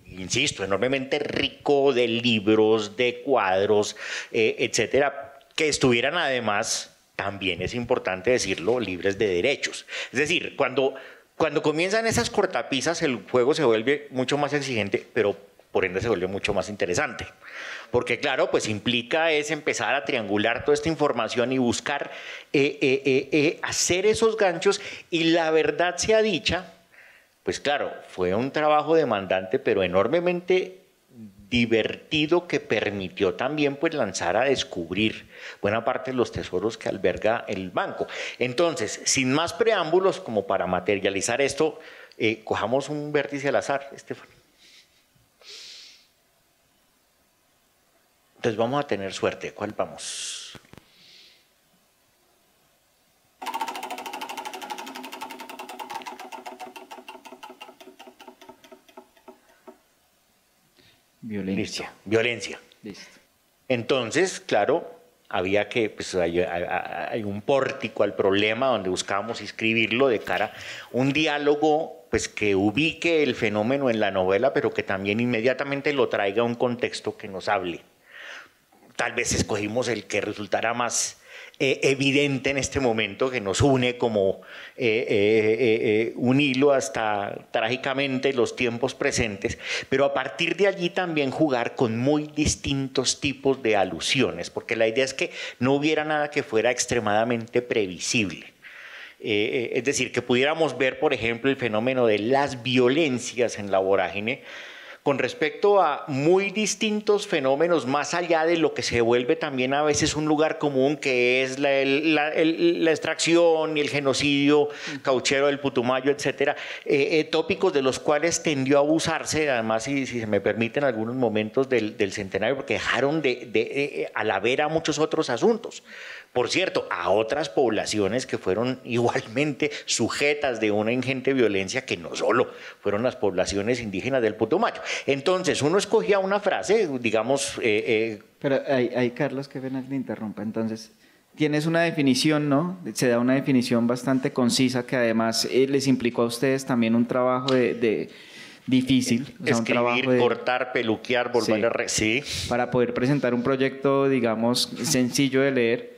insisto, enormemente rico de libros, de cuadros, etcétera, que estuvieran además, también es importante decirlo, libres de derechos. Es decir, cuando comienzan esas cortapisas, el juego se vuelve mucho más exigente, pero por ende se vuelve mucho más interesante. Porque claro, pues implica es empezar a triangular toda esta información y buscar hacer esos ganchos, y la verdad sea dicha, pues claro, fue un trabajo demandante, pero enormemente divertido, que permitió también pues lanzar a descubrir buena parte de los tesoros que alberga el banco. Entonces, sin más preámbulos, como para materializar esto, cojamos un vértice al azar, Estefan. Entonces vamos a tener suerte. ¿Cuál vamos? Violencia. Violencia. Listo. Entonces, claro, había que, pues hay un pórtico al problema donde buscábamos inscribirlo de cara a un diálogo, pues que ubique el fenómeno en la novela, pero que también inmediatamente lo traiga a un contexto que nos hable. Tal vez escogimos el que resultara más evidente en este momento, que nos une como un hilo hasta trágicamente los tiempos presentes, pero a partir de allí también jugar con muy distintos tipos de alusiones, porque la idea es que no hubiera nada que fuera extremadamente previsible. Es decir, que pudiéramos ver, por ejemplo, el fenómeno de las violencias en la vorágine con respecto a muy distintos fenómenos, más allá de lo que se vuelve también a veces un lugar común, que es la extracción y el genocidio cauchero del Putumayo, etcétera, tópicos de los cuales tendió a abusarse, además, si se me permiten, algunos momentos del centenario, porque dejaron a la vera muchos otros asuntos. Por cierto, a otras poblaciones que fueron igualmente sujetas de una ingente violencia, que no solo fueron las poblaciones indígenas del Putumayo. Entonces, uno escogía una frase, digamos... Pero ahí, Carlos, que pena que le interrumpa. Entonces, tienes una definición, ¿no? Se da una definición bastante concisa, que además les implicó a ustedes también un trabajo difícil. O sea, escribir, cortar, peluquear, volver a... Sí. Para poder presentar un proyecto, digamos, sencillo de leer.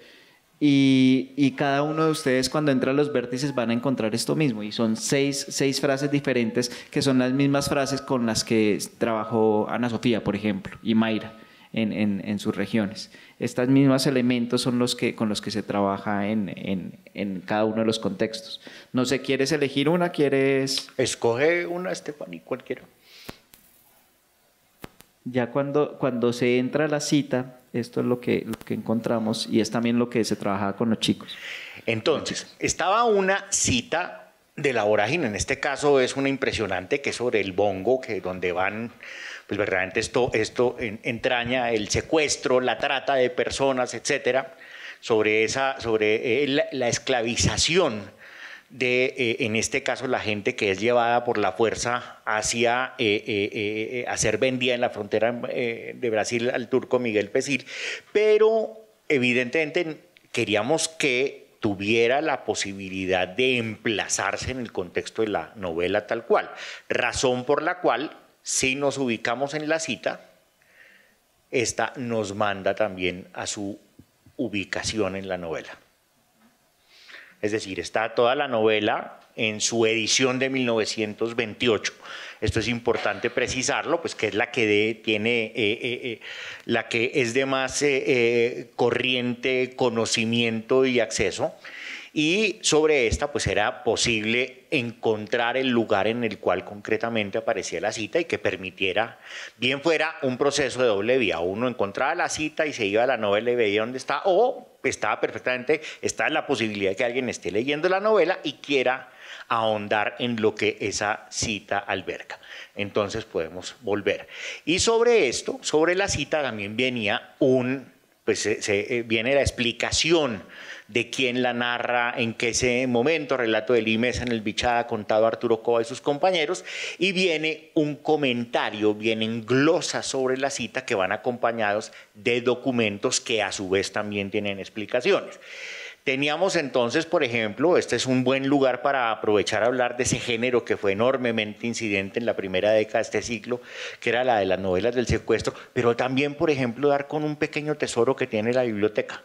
Y cada uno de ustedes, cuando entra a los vértices, van a encontrar esto mismo, y son seis frases diferentes, que son las mismas frases con las que trabajó Ana Sofía, por ejemplo, y Mayra en sus regiones. Estos mismos elementos son con los que se trabaja en cada uno de los contextos. No sé, ¿quieres elegir una? ¿Quieres...? Escoge una, Stephanie, cualquiera. Ya cuando se entra a la cita, esto es lo que encontramos y es también lo que se trabajaba con los chicos. Entonces, estaba una cita de la vorágine, en este caso es una impresionante que es sobre el bongo, que donde van, pues verdaderamente esto entraña el secuestro, la trata de personas, etcétera, sobre la esclavización de, en este caso, la gente que es llevada por la fuerza hacia a ser vendida en la frontera de Brasil al turco Miguel Pesil, pero evidentemente queríamos que tuviera la posibilidad de emplazarse en el contexto de la novela tal cual, razón por la cual, si nos ubicamos en la cita, esta nos manda también a su ubicación en la novela. Es decir, está toda la novela en su edición de 1928. Esto es importante precisarlo, pues que es la que la que es de más corriente conocimiento y acceso. Y sobre esta, pues era posible encontrar el lugar en el cual concretamente aparecía la cita y que permitiera, bien fuera un proceso de doble vía. Uno encontraba la cita y se iba a la novela y veía dónde está, o estaba perfectamente, está la posibilidad de que alguien esté leyendo la novela y quiera ahondar en lo que esa cita alberga. Entonces podemos volver. Y sobre esto, sobre la cita también venía viene la explicación de quién la narra, en qué ese momento, relato de Limesa en el Bichada, contado Arturo Cova y sus compañeros, y viene un comentario, vienen glosas sobre la cita que van acompañados de documentos que a su vez también tienen explicaciones. Teníamos entonces, por ejemplo, este es un buen lugar para aprovechar a hablar de ese género que fue enormemente incidente en la primera década de este siglo, que era la de las novelas del secuestro, pero también, por ejemplo, dar con un pequeño tesoro que tiene la biblioteca.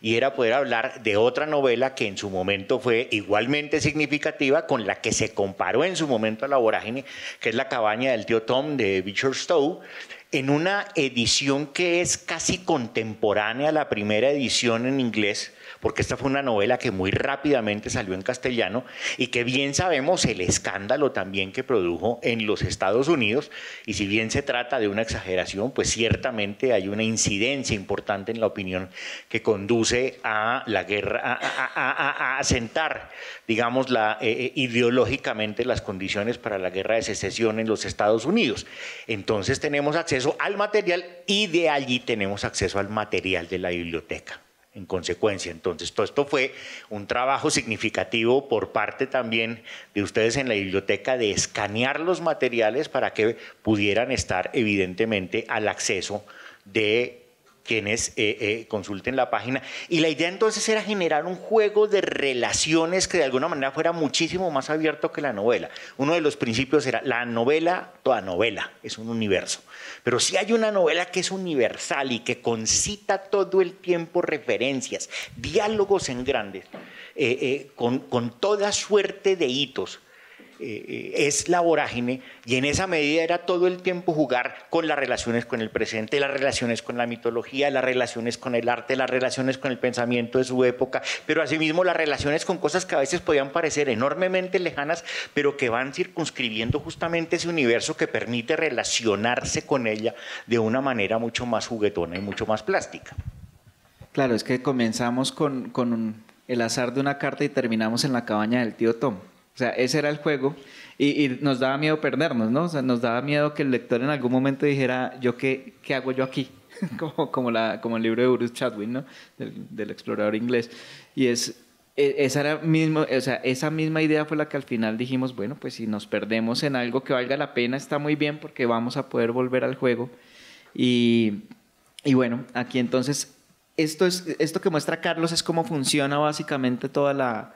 Y era poder hablar de otra novela que en su momento fue igualmente significativa, con la que se comparó en su momento a La Vorágine, que es La cabaña del tío Tom de Beecher Stowe, en una edición que es casi contemporánea a la primera edición en inglés, porque esta fue una novela que muy rápidamente salió en castellano y que bien sabemos el escándalo también que produjo en los Estados Unidos, y si bien se trata de una exageración, pues ciertamente hay una incidencia importante en la opinión que conduce a la guerra, a asentar, digamos, ideológicamente las condiciones para la guerra de secesión en los Estados Unidos. Entonces tenemos acceso al material y de allí tenemos acceso al material de la biblioteca. En consecuencia, entonces, todo esto fue un trabajo significativo por parte también de ustedes en la biblioteca de escanear los materiales para que pudieran estar evidentemente al acceso de quienes consulten la página. Y la idea entonces era generar un juego de relaciones que de alguna manera fuera muchísimo más abierto que la novela. Uno de los principios era la novela, toda novela es un universo. Pero si hay una novela que es universal y que concita todo el tiempo referencias, diálogos en grandes, con toda suerte de hitos, es La Vorágine, y en esa medida era todo el tiempo jugar con las relaciones con el presente, las relaciones con la mitología, las relaciones con el arte, las relaciones con el pensamiento de su época, pero asimismo las relaciones con cosas que a veces podían parecer enormemente lejanas, pero que van circunscribiendo justamente ese universo que permite relacionarse con ella de una manera mucho más juguetona y mucho más plástica. Claro, es que comenzamos con el azar de una carta y terminamos en la cabaña del tío Tom. O sea, ese era el juego y nos daba miedo perdernos, ¿no? O sea, nos daba miedo que el lector en algún momento dijera, ¿qué hago yo aquí? como el libro de Bruce Chatwin, ¿no? Del explorador inglés. Y esa misma idea fue la que al final dijimos, bueno, pues si nos perdemos en algo que valga la pena, está muy bien porque vamos a poder volver al juego. Y bueno, aquí entonces, esto que muestra Carlos es cómo funciona básicamente toda la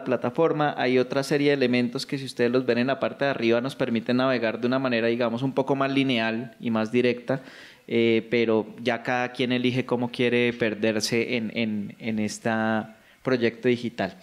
plataforma. Hay otra serie de elementos que, si ustedes los ven en la parte de arriba, nos permiten navegar de una manera, digamos, un poco más lineal y más directa, pero ya cada quien elige cómo quiere perderse en este proyecto digital.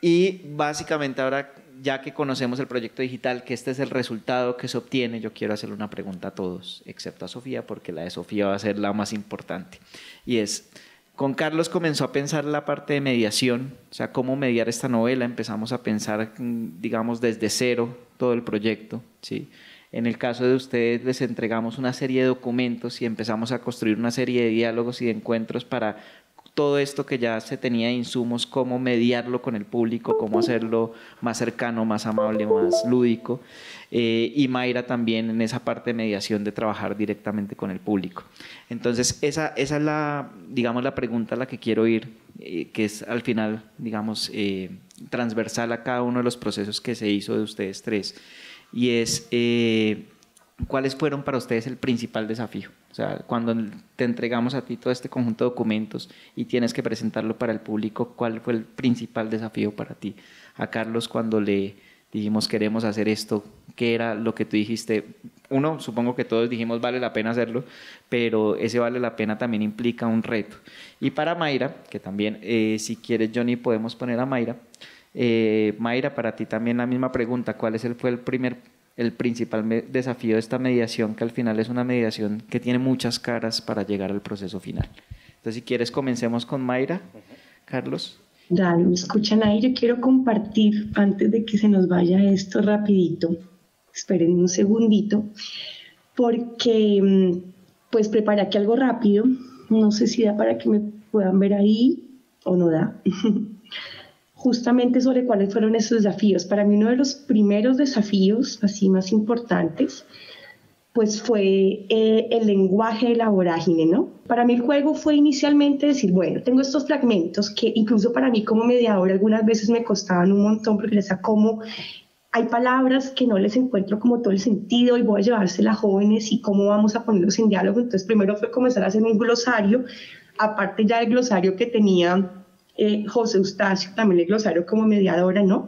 Y básicamente ahora, ya que conocemos el proyecto digital, que este es el resultado que se obtiene, yo quiero hacerle una pregunta a todos, excepto a Sofía, porque la de Sofía va a ser la más importante, y es: con Carlos comenzó a pensar la parte de mediación, o sea, cómo mediar esta novela. Empezamos a pensar, digamos, desde cero todo el proyecto, ¿sí? En el caso de ustedes les entregamos una serie de documentos y empezamos a construir una serie de diálogos y de encuentros para todo esto que ya se tenía de insumos, cómo mediarlo con el público, cómo hacerlo más cercano, más amable, más lúdico. Y Mayra también en esa parte de mediación de trabajar directamente con el público. Entonces esa es la, digamos, la pregunta a la que quiero ir, que es al final, digamos, transversal a cada uno de los procesos que se hizo de ustedes tres, y es ¿cuáles fueron para ustedes el principal desafío? O sea, cuando te entregamos a ti todo este conjunto de documentos y tienes que presentarlo para el público, ¿cuál fue el principal desafío para ti? A Carlos, cuando le dijimos queremos hacer esto, ¿qué era lo que tú dijiste? Uno, supongo que todos dijimos vale la pena hacerlo, pero ese vale la pena también implica un reto. Y para Mayra, que también, si quieres, Johnny, podemos poner a Mayra. Mayra, para ti también la misma pregunta, ¿cuál fue el principal desafío de esta mediación, que al final es una mediación que tiene muchas caras para llegar al proceso final? Entonces, si quieres, comencemos con Mayra. Carlos. Dale, ¿me escuchan ahí? Yo quiero compartir, antes de que se nos vaya esto rapidito, esperen un segundito, porque pues preparé aquí algo rápido, no sé si da para que me puedan ver ahí o no da. Justamente sobre cuáles fueron esos desafíos. Para mí uno de los primeros desafíos, así más importantes, pues fue el lenguaje de la vorágine, ¿no? Para mí el juego fue inicialmente decir, bueno, tengo estos fragmentos que incluso para mí como mediadora algunas veces me costaban un montón, porque les como hay palabras que no les encuentro como todo el sentido y voy a llevárselas a jóvenes y cómo vamos a ponerlos en diálogo. Entonces primero fue comenzar a hacer un glosario, aparte ya del glosario que tenía José Eustacio, también el glosario como mediadora, ¿no?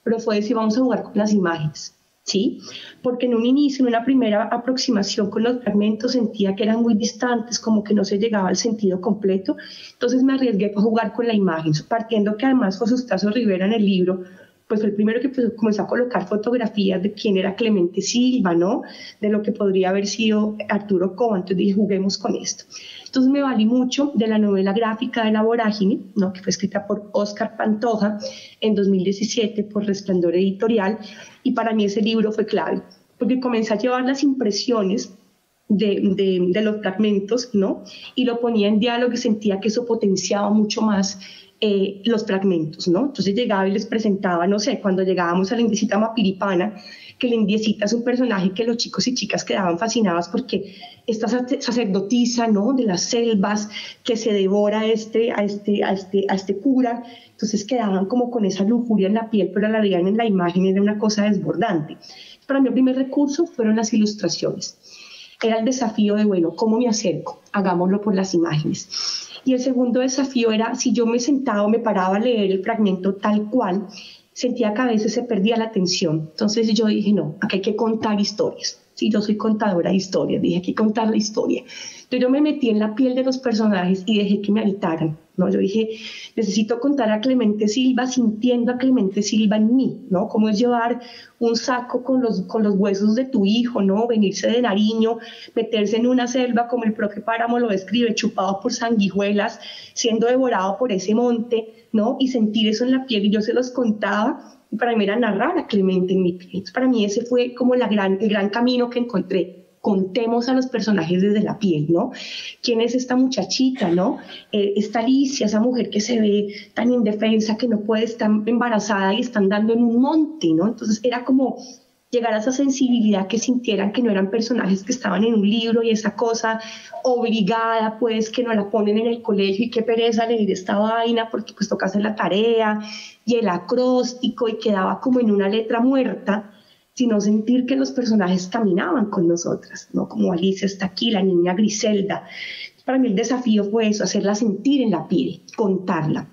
Pero fue decir, vamos a jugar con las imágenes, ¿sí? Porque en un inicio, en una primera aproximación con los fragmentos, sentía que eran muy distantes, como que no se llegaba al sentido completo. Entonces me arriesgué a jugar con la imagen, partiendo que además José Eustacio Rivera en el libro, pues fue el primero que comenzó a colocar fotografías de quién era Clemente Silva, ¿no? De lo que podría haber sido Arturo Coba. Entonces dije, juguemos con esto. Entonces me valí mucho de la novela gráfica de La Vorágine, ¿no? Que fue escrita por Óscar Pantoja en 2017 por Resplandor Editorial, y para mí ese libro fue clave, porque comencé a llevar las impresiones de los fragmentos, ¿no? Y lo ponía en diálogo y sentía que eso potenciaba mucho más los fragmentos, ¿no? Entonces llegaba y les presentaba, no sé, cuando llegábamos a la indiecita Mapiripana, que la indiecita es un personaje que los chicos y chicas quedaban fascinados porque esta sacerdotisa, ¿no? De las selvas, que se devora a este cura, entonces quedaban como con esa lujuria en la piel, pero la veían en la imagen, era una cosa desbordante. Para mí el primer recurso fueron las ilustraciones. Era el desafío de, bueno, ¿cómo me acerco? Hagámoslo por las imágenes. Y el segundo desafío era, si yo me sentaba o me paraba a leer el fragmento tal cual, sentía que a veces se perdía la atención. Entonces yo dije, no, aquí hay que contar historias. Sí, yo soy contadora de historias, dije, hay que contar la historia. Entonces yo me metí en la piel de los personajes y dejé que me habitaran, ¿no? Yo dije, necesito contar a Clemente Silva sintiendo a Clemente Silva en mí, ¿no? Cómo es llevar un saco con los huesos de tu hijo, ¿no? Venirse de Nariño, meterse en una selva, como el profe Páramo lo describe, chupado por sanguijuelas, siendo devorado por ese monte, ¿no? Y sentir eso en la piel, y yo se los contaba. Y para mí era narrar a Clemente en mi piel. Entonces, para mí ese fue como el gran camino que encontré. Contemos a los personajes desde la piel, ¿no? ¿Quién es esta muchachita, no? Esta Alicia, esa mujer que se ve tan indefensa, que no puede estar embarazada y está andando en un monte, ¿no? Entonces era como llegar a esa sensibilidad, que sintieran que no eran personajes que estaban en un libro y esa cosa obligada, pues, que no la ponen en el colegio y qué pereza leer esta vaina porque pues toca hacer la tarea y el acróstico y quedaba como en una letra muerta, sino sentir que los personajes caminaban con nosotras, ¿no? Como Alicia está aquí, la niña Griselda. Para mí el desafío fue eso, hacerla sentir en la piel, contarla,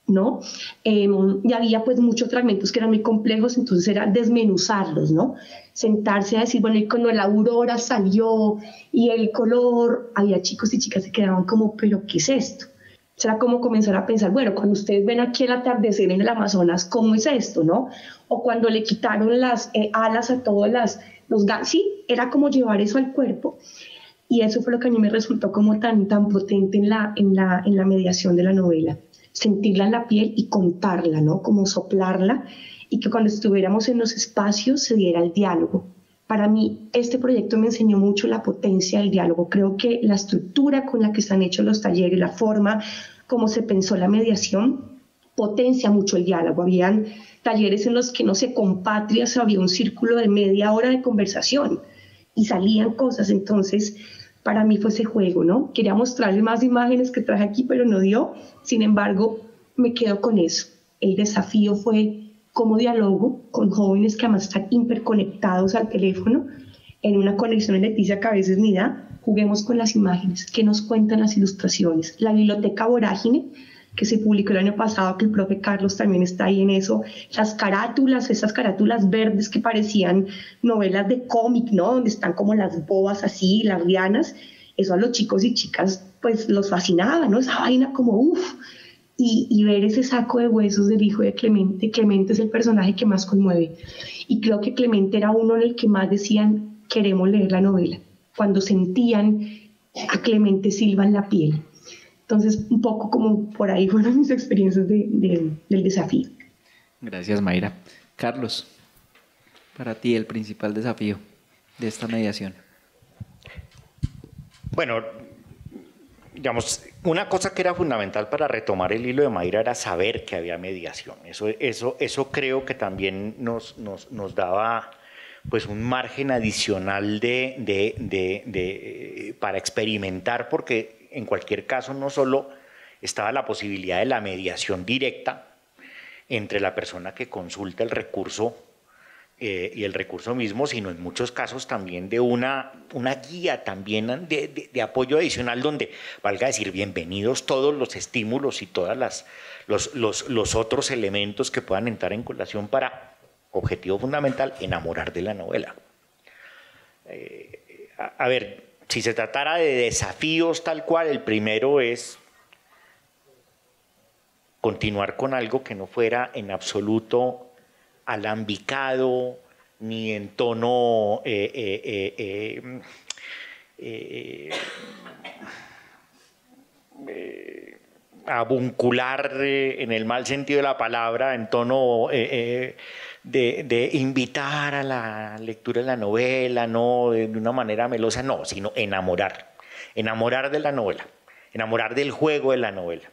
¿no? Y había pues muchos fragmentos que eran muy complejos, entonces era desmenuzarlos, ¿no? Sentarse a decir, bueno, y cuando la aurora salió y el color, había chicos y chicas que quedaban como, ¿pero qué es esto? Será como comenzar a pensar, bueno, cuando ustedes ven aquí el atardecer en el Amazonas, ¿cómo es esto, no? O cuando le quitaron las alas a todos los gatos, sí, era como llevar eso al cuerpo. Y eso fue lo que a mí me resultó como tan potente en la mediación de la novela. Sentirla en la piel y contarla, ¿no? Como soplarla, y que cuando estuviéramos en los espacios se diera el diálogo. Para mí, este proyecto me enseñó mucho la potencia del diálogo. Creo que la estructura con la que están hechos los talleres, la forma como se pensó la mediación, potencia mucho el diálogo. Habían talleres en los que, no sé, con patrias había un círculo de media hora de conversación y salían cosas. Entonces, para mí fue ese juego, ¿no? Quería mostrarle más imágenes que traje aquí, pero no dio. Sin embargo, me quedo con eso. El desafío fue cómo dialogo con jóvenes que además están hiperconectados al teléfono, en una conexión en Leticia que a veces ni da. Juguemos con las imágenes, qué nos cuentan las ilustraciones. La biblioteca Vorágine, que se publicó el año pasado, que el profe Carlos también está ahí en eso. Las carátulas, esas carátulas verdes que parecían novelas de cómic, ¿no? Donde están como las bobas así, las lianas. Eso a los chicos y chicas pues los fascinaba, ¿no? Esa vaina como uff. Y ver ese saco de huesos del hijo de Clemente. Clemente es el personaje que más conmueve. Y creo que Clemente era uno en el que más decían, queremos leer la novela, cuando sentían a Clemente Silva en la piel. Entonces, un poco como por ahí fueron mis experiencias del desafío. Gracias, Mayra. Carlos, para ti el principal desafío de esta mediación. Bueno, digamos, una cosa que era fundamental para retomar el hilo de Mayra era saber que había mediación. Eso creo que también nos daba pues un margen adicional para experimentar, porque en cualquier caso no solo estaba la posibilidad de la mediación directa entre la persona que consulta el recurso y el recurso mismo, sino en muchos casos también de una guía también de apoyo adicional, donde valga decir bienvenidos todos los estímulos y todos los otros elementos que puedan entrar en colación para, objetivo fundamental, enamorar de la novela. A ver, si se tratara de desafíos tal cual, el primero es continuar con algo que no fuera en absoluto alambicado, ni en tono avuncular en el mal sentido de la palabra, en tono de invitar a la lectura de la novela, no de una manera melosa, no, sino enamorar de la novela, enamorar del juego de la novela,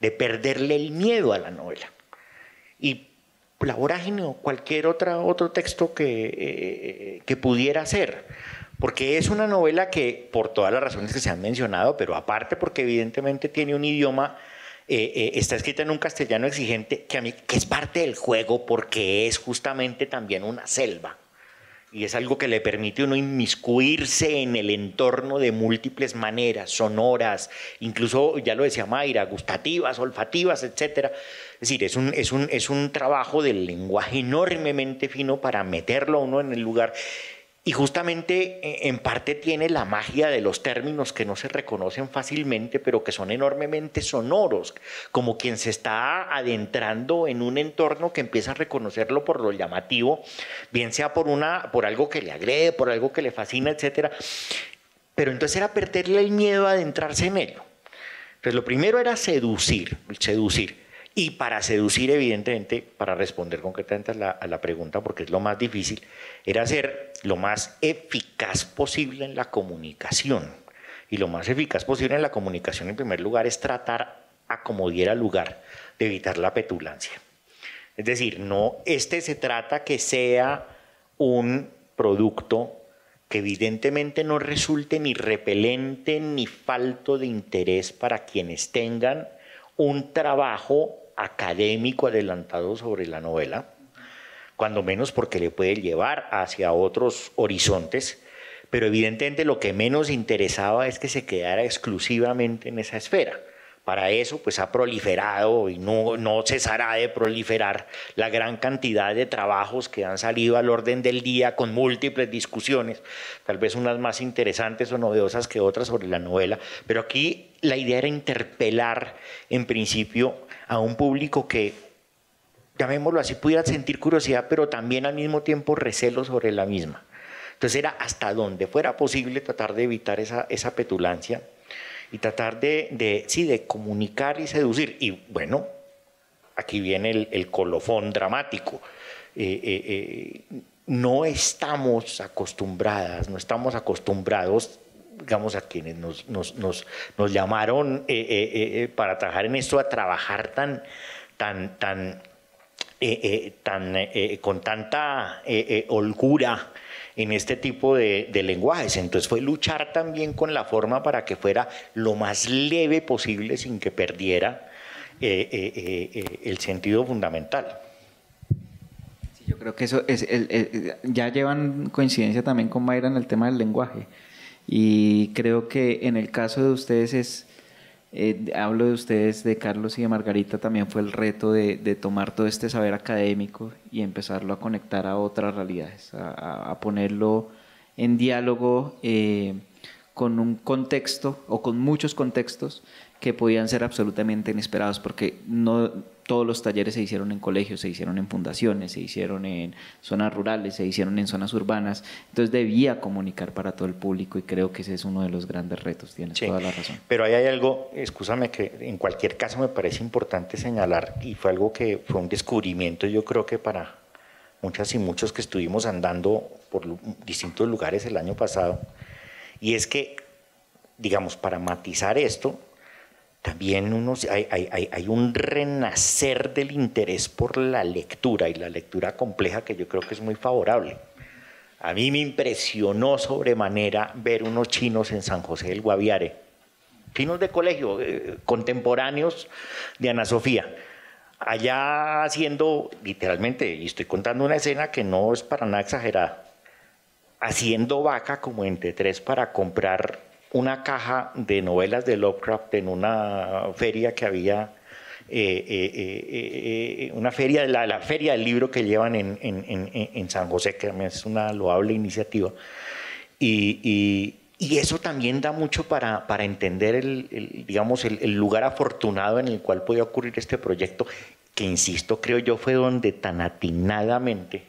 de perderle el miedo a la novela. Y La Vorágine o cualquier otro texto que pudiera ser, porque es una novela que, por todas las razones que se han mencionado, pero aparte porque evidentemente tiene un idioma, está escrita en un castellano exigente, que es parte del juego, porque es justamente también una selva, y es algo que le permite a uno inmiscuirse en el entorno de múltiples maneras, sonoras, incluso, ya lo decía Mayra, gustativas, olfativas, etc. Es decir, es un trabajo del lenguaje enormemente fino para meterlo a uno en el lugar. Y justamente en parte tiene la magia de los términos que no se reconocen fácilmente, pero que son enormemente sonoros, como quien se está adentrando en un entorno que empieza a reconocerlo por lo llamativo, bien sea por algo que le agrede, por algo que le fascina, etc. Pero entonces era perderle el miedo a adentrarse en ello. Entonces lo primero era seducir. Y para seducir, evidentemente, para responder concretamente a la pregunta, porque es lo más difícil, era ser lo más eficaz posible en la comunicación. Y lo más eficaz posible en la comunicación, en primer lugar, es tratar, a como diera lugar, de evitar la petulancia. Es decir, no, se trata que sea un producto que evidentemente no resulte ni repelente ni falto de interés para quienes tengan un trabajo académico adelantado sobre la novela, cuando menos porque le puede llevar hacia otros horizontes, pero evidentemente lo que menos interesaba es que se quedara exclusivamente en esa esfera. Para eso pues ha proliferado y no cesará de proliferar la gran cantidad de trabajos que han salido al orden del día con múltiples discusiones, tal vez unas más interesantes o novedosas que otras sobre la novela, pero aquí la idea era interpelar en principio a un público que, llamémoslo así, pudiera sentir curiosidad, pero también al mismo tiempo recelo sobre la misma. Entonces era hasta donde fuera posible tratar de evitar esa petulancia y tratar de comunicar y seducir. Y bueno, aquí viene el colofón dramático. no estamos acostumbrados, digamos, a quienes nos llamaron para trabajar en esto, a trabajar con tanta holgura en este tipo de lenguajes. Entonces fue luchar también con la forma para que fuera lo más leve posible sin que perdiera el sentido fundamental. Sí, yo creo que eso es ya llevan coincidencia también con Mayra en el tema del lenguaje, y creo que en el caso de ustedes hablo de ustedes, de Carlos y de Margarita, también fue el reto de tomar todo este saber académico y empezarlo a conectar a otras realidades, a ponerlo en diálogo con un contexto o con muchos contextos que podían ser absolutamente inesperados, porque no todos los talleres se hicieron en colegios, se hicieron en fundaciones, se hicieron en zonas rurales, se hicieron en zonas urbanas, entonces debía comunicar para todo el público, y creo que ese es uno de los grandes retos, tienes toda la razón. Pero ahí hay algo, excúsame, que en cualquier caso me parece importante señalar, y fue algo que fue un descubrimiento, yo creo que para muchas y muchos que estuvimos andando por distintos lugares el año pasado, y es que, digamos, para matizar esto, también hay un renacer del interés por la lectura, y la lectura compleja, que yo creo que es muy favorable. A mí me impresionó sobremanera ver unos chinos en San José del Guaviare, chinos de colegio, contemporáneos de Ana Sofía, allá haciendo, literalmente, y estoy contando una escena que no es para nada exagerada, haciendo vaca como entre tres para comprar una caja de novelas de Lovecraft en una feria que había, una feria, la feria del libro que llevan en San José, que es una loable iniciativa. Y eso también da mucho para entender digamos, el lugar afortunado en el cual podía ocurrir este proyecto, que, insisto, creo yo fue donde tan atinadamente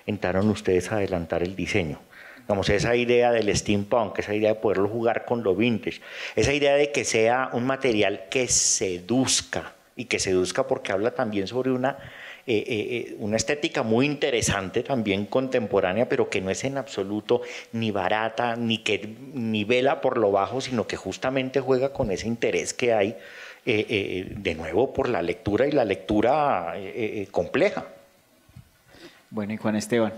entraron ustedes a adelantar el diseño. Digamos, esa idea del steampunk, esa idea de poderlo jugar con lo vintage, esa idea de que sea un material que seduzca, y que seduzca porque habla también sobre una estética muy interesante, también contemporánea, pero que no es en absoluto ni barata, ni vela por lo bajo, sino que justamente juega con ese interés que hay, de nuevo, por la lectura, y la lectura compleja. Bueno, y Juan Esteban,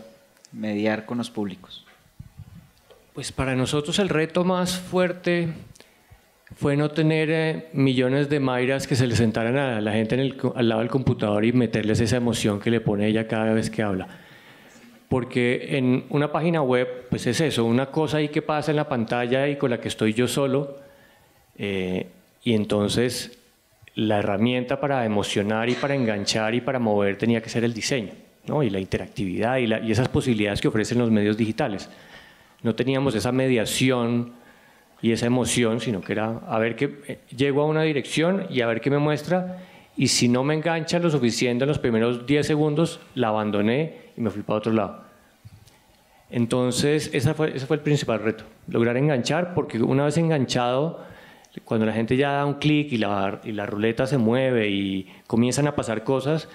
mediar con los públicos. Pues para nosotros el reto más fuerte fue no tener millones de Mayras que se le sentaran a la gente al lado del computador y meterles esa emoción que le pone ella cada vez que habla. Porque en una página web, pues es eso, una cosa ahí que pasa en la pantalla y con la que estoy yo solo, y entonces la herramienta para emocionar y para enganchar y para mover tenía que ser el diseño, ¿no? Y la interactividad y esas posibilidades que ofrecen los medios digitales. No teníamos esa mediación y esa emoción, sino que era a ver qué, llego a una dirección y a ver qué me muestra, y si no me engancha lo suficiente en los primeros 10 segundos, la abandoné y me fui para otro lado. Entonces ese fue el principal reto, lograr enganchar, porque una vez enganchado, cuando la gente ya da un clic y la ruleta se mueve y comienzan a pasar cosas,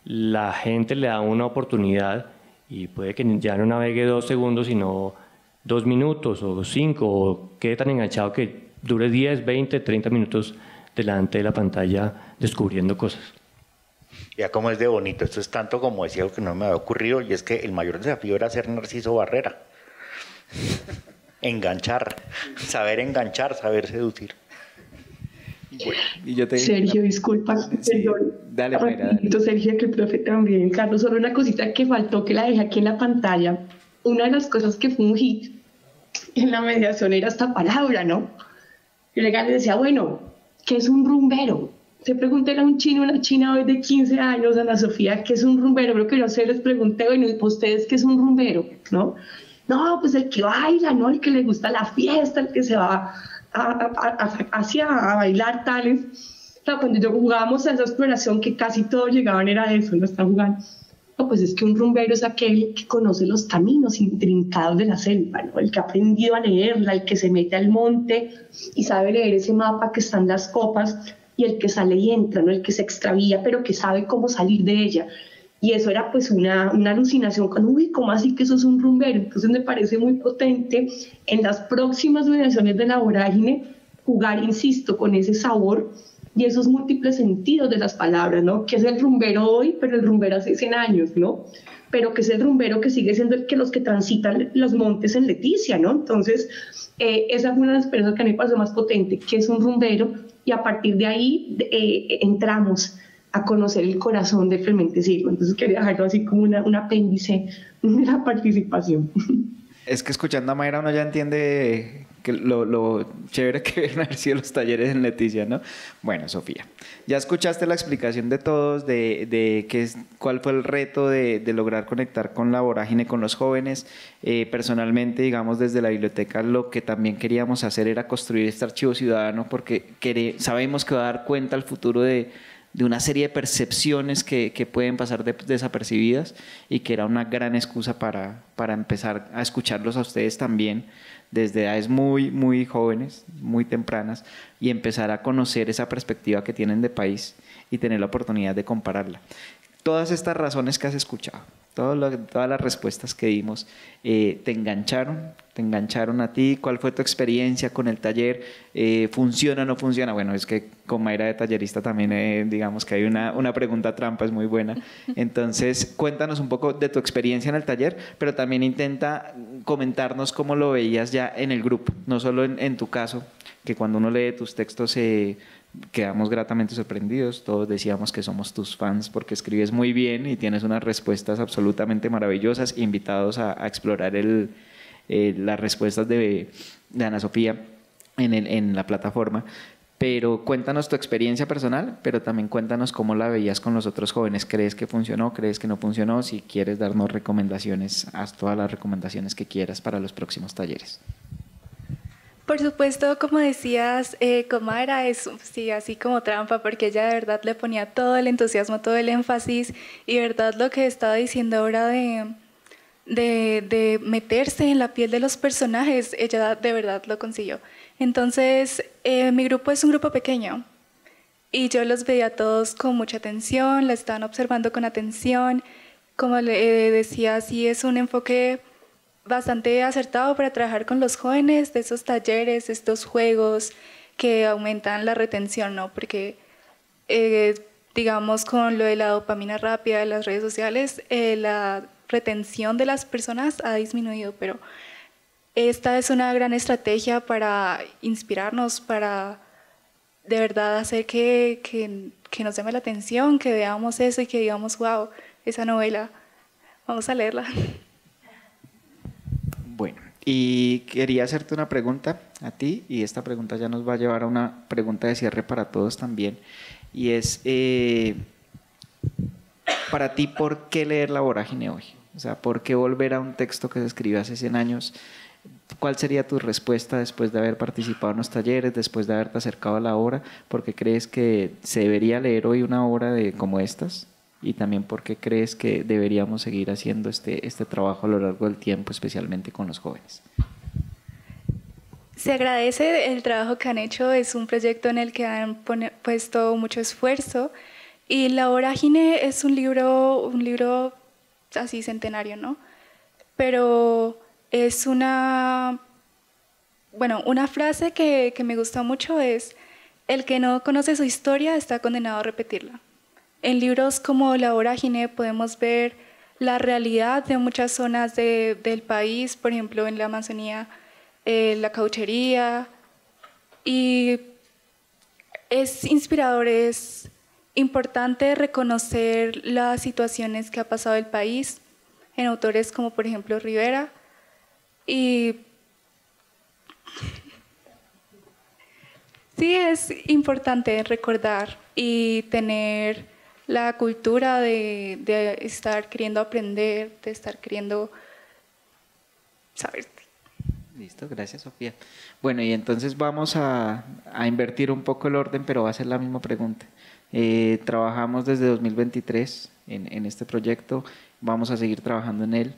la gente le da una oportunidad, y puede que ya no navegue 2 segundos, sino 2 minutos o 5, o quede tan enganchado que dure 10, 20, 30 minutos delante de la pantalla descubriendo cosas. Ya como es de bonito, esto es tanto como decía algo que no me había ocurrido, y es que el mayor desafío era ser Narciso Barrera. Enganchar, saber seducir. Bueno, y yo Sergio, disculpa, sí, dale, Sergio, que el profe también. Carlos, solo una cosita que faltó, que la dejé aquí en la pantalla. Una de las cosas que fue un hit en la mediación era esta palabra, ¿no? Yo le decía, bueno, ¿qué es un rumbero? Se pregunté a un chino, una china hoy de 15 años, Ana Sofía, ¿qué es un rumbero? Creo que yo sé, les pregunté, bueno, ¿y ustedes qué es un rumbero? ¿No? No, pues el que baila, ¿no? El que le gusta la fiesta, el que se va a bailar tales. O sea, cuando jugábamos a esa exploración, que casi todos llegaban, era eso, no están jugando. No, pues es que un rumbero es aquel que conoce los caminos intrincados de la selva, ¿no? El que ha aprendido a leerla, el que se mete al monte y sabe leer ese mapa que está en las copas, y el que sale y entra, ¿no? El que se extravía, pero que sabe cómo salir de ella. Y eso era pues una alucinación, con, uy, ¿cómo así que eso es un rumbero? Entonces me parece muy potente en las próximas versiones de La Vorágine jugar, insisto, con ese sabor y esos múltiples sentidos de las palabras, ¿no? Que es el rumbero hoy, pero el rumbero hace 100 años, ¿no? Pero que es el rumbero que sigue siendo el que los que transitan los montes en Leticia, ¿no? Entonces, esa fue una de las experiencias que a mí me pareció más potente, que es un rumbero, y a partir de ahí entramos a conocer el corazón de Clemente Silva. Entonces quería dejarlo así como un apéndice de la participación. Es que escuchando a Mayra uno ya entiende que lo chévere que deben haber sido los talleres en Leticia, ¿no? Bueno, Sofía, ya escuchaste la explicación de todos de cuál fue el reto de lograr conectar con La Vorágine, con los jóvenes. Personalmente, digamos, desde la biblioteca lo que también queríamos hacer era construir este archivo ciudadano porque sabemos que va a dar cuenta al futuro de una serie de percepciones que pueden pasar desapercibidas y que era una gran excusa para empezar a escucharlos a ustedes también desde edades muy, muy jóvenes, muy tempranas, y empezar a conocer esa perspectiva que tienen de país y tener la oportunidad de compararla. Todas estas razones que has escuchado, todas las respuestas que dimos, ¿te engancharon a ti? ¿Cuál fue tu experiencia con el taller? ¿Funciona o no funciona? Bueno, es que con Mayra de tallerista también digamos que hay una pregunta trampa, es muy buena. Entonces, cuéntanos un poco de tu experiencia en el taller, pero también intenta comentarnos cómo lo veías ya en el grupo, no solo en tu caso, que cuando uno lee tus textos quedamos gratamente sorprendidos. Todos decíamos que somos tus fans porque escribes muy bien y tienes unas respuestas absolutamente maravillosas. Invitados a explorar las respuestas de Ana Sofía en la plataforma. Pero cuéntanos tu experiencia personal, pero también cuéntanos cómo la veías con los otros jóvenes. ¿Crees que funcionó? ¿Crees que no funcionó? Si quieres darnos recomendaciones, haz todas las recomendaciones que quieras para los próximos talleres. Por supuesto, como decías, con Mayra es sí, así como trampa, porque ella de verdad le ponía todo el entusiasmo, todo el énfasis, y de verdad lo que estaba diciendo ahora de meterse en la piel de los personajes, ella de verdad lo consiguió. Entonces, mi grupo es un grupo pequeño, y yo los veía a todos con mucha atención, la estaban observando con atención. Como le decía, sí es un enfoque bastante acertado para trabajar con los jóvenes, de esos talleres, estos juegos que aumentan la retención, ¿no? Porque, digamos, con lo de la dopamina rápida de las redes sociales, la retención de las personas ha disminuido, pero esta es una gran estrategia para inspirarnos, para de verdad hacer que nos llame la atención, que veamos eso y que digamos, wow, esa novela, vamos a leerla. Bueno, y quería hacerte una pregunta a ti, y esta pregunta ya nos va a llevar a una pregunta de cierre para todos también, y es, para ti, ¿por qué leer La Vorágine hoy? O sea, ¿por qué volver a un texto que se escribió hace 100 años? ¿Cuál sería tu respuesta después de haber participado en los talleres, después de haberte acercado a la obra? ¿Por qué crees que se debería leer hoy una obra como estas? Y también por qué crees que deberíamos seguir haciendo este trabajo a lo largo del tiempo, especialmente con los jóvenes. Se agradece el trabajo que han hecho, es un proyecto en el que han puesto mucho esfuerzo, y La Vorágine es un libro así centenario, ¿no? Pero es una frase que me gusta mucho es: el que no conoce su historia está condenado a repetirla. En libros como La Vorágine podemos ver la realidad de muchas zonas del país, por ejemplo en la Amazonía, la cauchería, y es inspirador, es importante reconocer las situaciones que ha pasado el país en autores como por ejemplo Rivera, y sí es importante recordar y tener la cultura de estar queriendo aprender, de estar queriendo saber. Listo, gracias Sofía. Bueno, y entonces vamos a invertir un poco el orden, pero va a ser la misma pregunta. Trabajamos desde 2023 en este proyecto, vamos a seguir trabajando en él,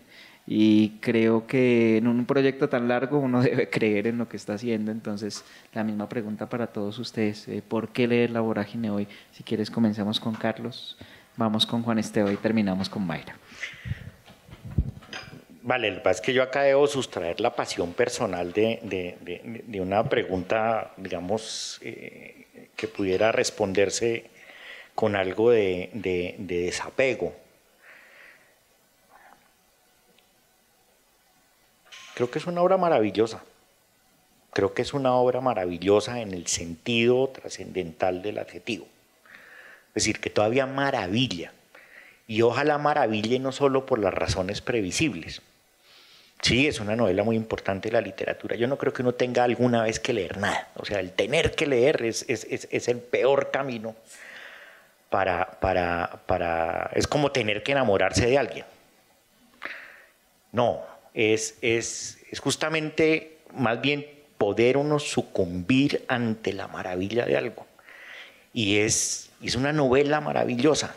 y creo que en un proyecto tan largo uno debe creer en lo que está haciendo. Entonces la misma pregunta para todos ustedes, ¿por qué leer La Vorágine hoy? Si quieres comencemos con Carlos, Vamos con Juan Esteban y terminamos con Mayra. Vale, lo que pasa es que yo acá debo sustraer la pasión personal de una pregunta, digamos, que pudiera responderse con algo de desapego. Creo que es una obra maravillosa. Creo que es una obra maravillosa en el sentido trascendental del adjetivo. Es decir, que todavía maravilla. Y ojalá maraville no solo por las razones previsibles. Sí, es una novela muy importante de la literatura. Yo no creo que uno tenga alguna vez que leer nada. O sea, el tener que leer es el peor camino es como tener que enamorarse de alguien. No, es justamente más bien poder uno sucumbir ante la maravilla de algo. Y es una novela maravillosa,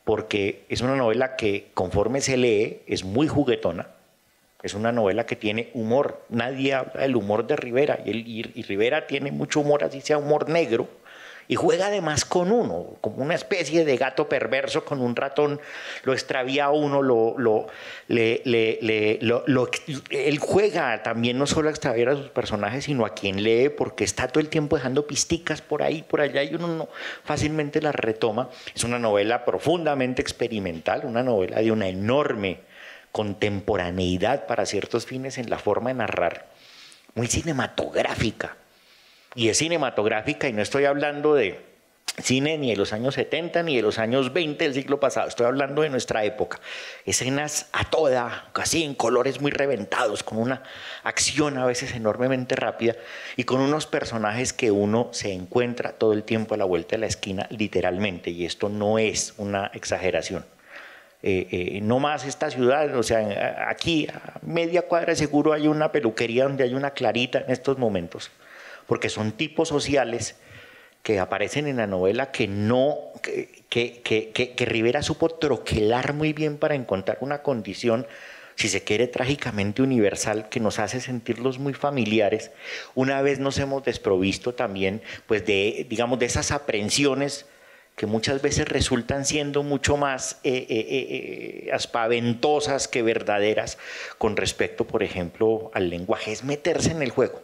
porque es una novela que conforme se lee es muy juguetona. Es una novela que tiene humor. Nadie habla del humor de Rivera. Y Rivera tiene mucho humor, así sea humor negro. Y juega además con uno, como una especie de gato perverso con un ratón. Lo extravía a uno, él juega también no solo a extraviar a sus personajes, sino a quien lee, porque está todo el tiempo dejando pisticas por ahí, por allá, y uno no fácilmente las retoma. Es una novela profundamente experimental, una novela de una enorme contemporaneidad para ciertos fines en la forma de narrar, muy cinematográfica. Y es cinematográfica, y no estoy hablando de cine ni de los años 70 ni de los años 20 del siglo pasado, estoy hablando de nuestra época. Escenas a toda, casi en colores muy reventados, con una acción a veces enormemente rápida y con unos personajes que uno se encuentra todo el tiempo a la vuelta de la esquina, literalmente, y esto no es una exageración. No más esta ciudad, o sea, aquí a media cuadra seguro hay una peluquería donde hay una Clarita en estos momentos, porque son tipos sociales que aparecen en la novela que Rivera supo troquelar muy bien para encontrar una condición, si se quiere, trágicamente universal, que nos hace sentirlos muy familiares. Una vez nos hemos desprovisto también, pues, digamos, de esas aprensiones que muchas veces resultan siendo mucho más aspaventosas que verdaderas con respecto, por ejemplo, al lenguaje. Es meterse en el juego.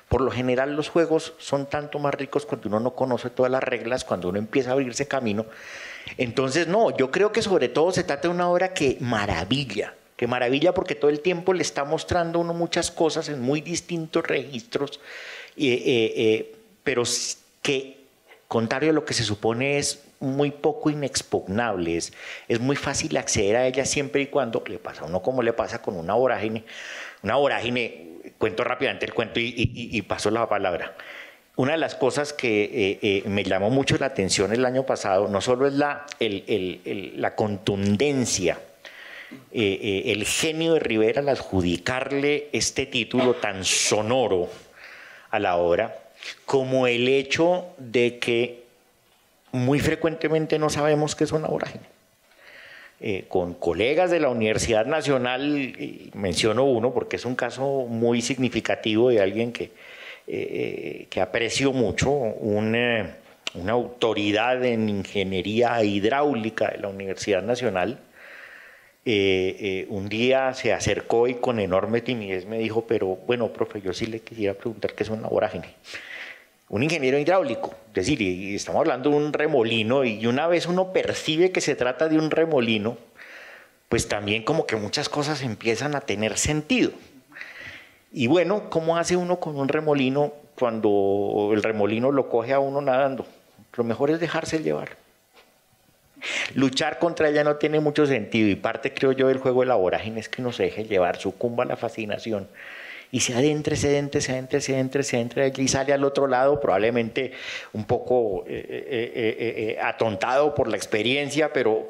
Por lo general los juegos son tanto más ricos cuando uno no conoce todas las reglas, cuando uno empieza a abrirse camino. Entonces, no, yo creo que sobre todo se trata de una obra que maravilla porque todo el tiempo le está mostrando a uno muchas cosas en muy distintos registros, pero que, contrario a lo que se supone, es muy poco inexpugnable, es muy fácil acceder a ella siempre y cuando le pasa a uno como le pasa con una vorágine, cuento rápidamente el cuento y paso la palabra. Una de las cosas que me llamó mucho la atención el año pasado, no solo es la contundencia, el genio de Rivera al adjudicarle este título tan sonoro a la obra, como el hecho de que muy frecuentemente no sabemos qué es una vorágine. Con colegas de la Universidad Nacional, menciono uno porque es un caso muy significativo de alguien que aprecio mucho, una autoridad en ingeniería hidráulica de la Universidad Nacional. Un día se acercó y con enorme timidez me dijo: pero bueno, profe, yo sí le quisiera preguntar qué es una vorágine. Un ingeniero hidráulico, es decir, y estamos hablando de un remolino, y una vez uno percibe que se trata de un remolino, pues también como que muchas cosas empiezan a tener sentido. Y bueno, ¿cómo hace uno con un remolino cuando el remolino lo coge a uno nadando? Lo mejor es dejarse llevar. Luchar contra ella no tiene mucho sentido, y parte, creo yo, del juego de la vorágine es que uno se deje llevar, sucumba a la fascinación y se adentre y sale al otro lado, probablemente un poco atontado por la experiencia, pero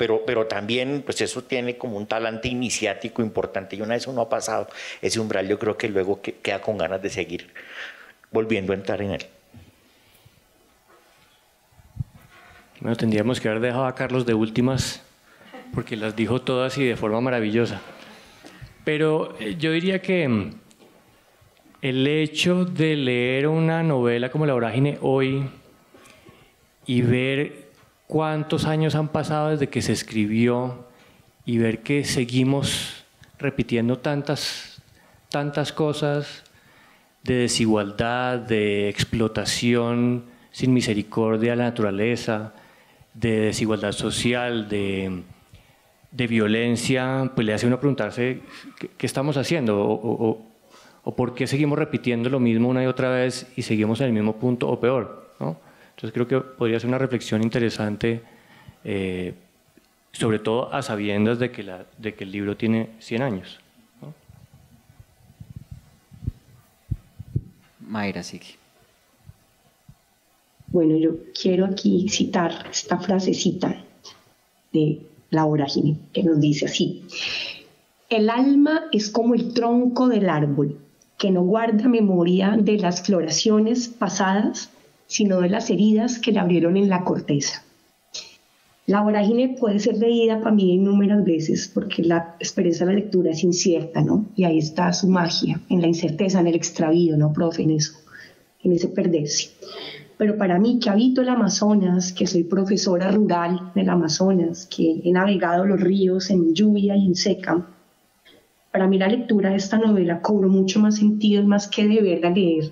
también pues eso tiene como un talante iniciático importante, y una vez uno ha pasado ese umbral, yo creo que luego queda con ganas de seguir volviendo a entrar en él. Bueno, tendríamos que haber dejado a Carlos de últimas, porque las dijo todas y de forma maravillosa. Pero yo diría que el hecho de leer una novela como La vorágine hoy y ver cuántos años han pasado desde que se escribió y ver que seguimos repitiendo tantas cosas de desigualdad, de explotación sin misericordia a la naturaleza, de desigualdad social, de violencia, pues le hace uno preguntarse qué estamos haciendo o por qué seguimos repitiendo lo mismo una y otra vez y seguimos en el mismo punto o peor, ¿no? Entonces creo que podría ser una reflexión interesante, sobre todo a sabiendas de que el libro tiene 100 años, ¿no? Mayra, sigue. Bueno, yo quiero aquí citar esta frasecita de La Vorágine, que nos dice así: el alma es como el tronco del árbol, que no guarda memoria de las floraciones pasadas, sino de las heridas que le abrieron en la corteza. La Vorágine puede ser leída para mí innumerables veces, porque la experiencia de la lectura es incierta, ¿no? Y ahí está su magia, en la incerteza, en el extravío, ¿no, profe? En eso, en ese perderse. Pero para mí, que habito el Amazonas, que soy profesora rural del Amazonas, que he navegado los ríos en lluvia y en seca, para mí la lectura de esta novela cobró mucho más sentido, más que deberla leer,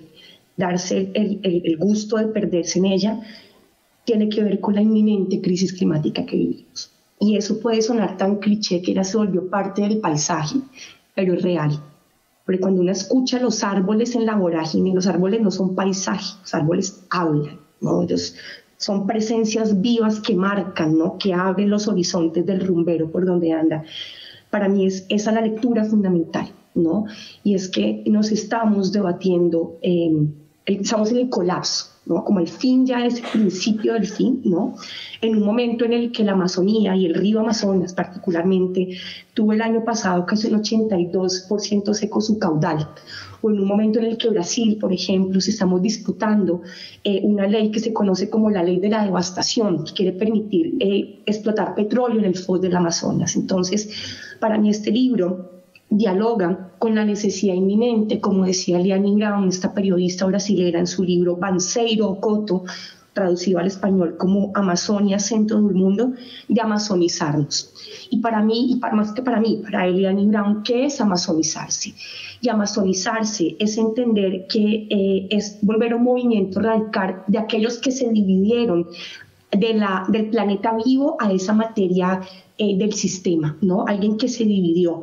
darse el gusto de perderse en ella, tiene que ver con la inminente crisis climática que vivimos. Y eso puede sonar tan cliché que ya se volvió parte del paisaje, pero es real. Porque cuando uno escucha los árboles en La Vorágine, los árboles no son paisaje, los árboles hablan, ¿no? Ellos son presencias vivas que marcan, ¿no? Que abren los horizontes del rumbero por donde anda. Para mí es esa la lectura fundamental, ¿no? Y es que nos estamos debatiendo, estamos en el colapso, ¿no? Como el fin ya es el principio del fin, ¿no? En un momento en el que la Amazonía y el río Amazonas particularmente tuvo el año pasado casi un 82% seco su caudal, o en un momento en el que Brasil, por ejemplo, se estamos disputando una ley que se conoce como la ley de la devastación, que quiere permitir explotar petróleo en el fondo del Amazonas. Entonces, para mí este libro dialoga con la necesidad inminente, como decía Liane Brown, esta periodista brasilera, en su libro Banseiro o Coto, traducido al español como Amazonia, centro del mundo, de amazonizarnos. Y para mí, y más que para mí, para Liane Brown, ¿qué es amazonizarse? Y amazonizarse es entender que es volver a un movimiento radical de aquellos que se dividieron del planeta vivo a esa materia del sistema, ¿no? Alguien que se dividió.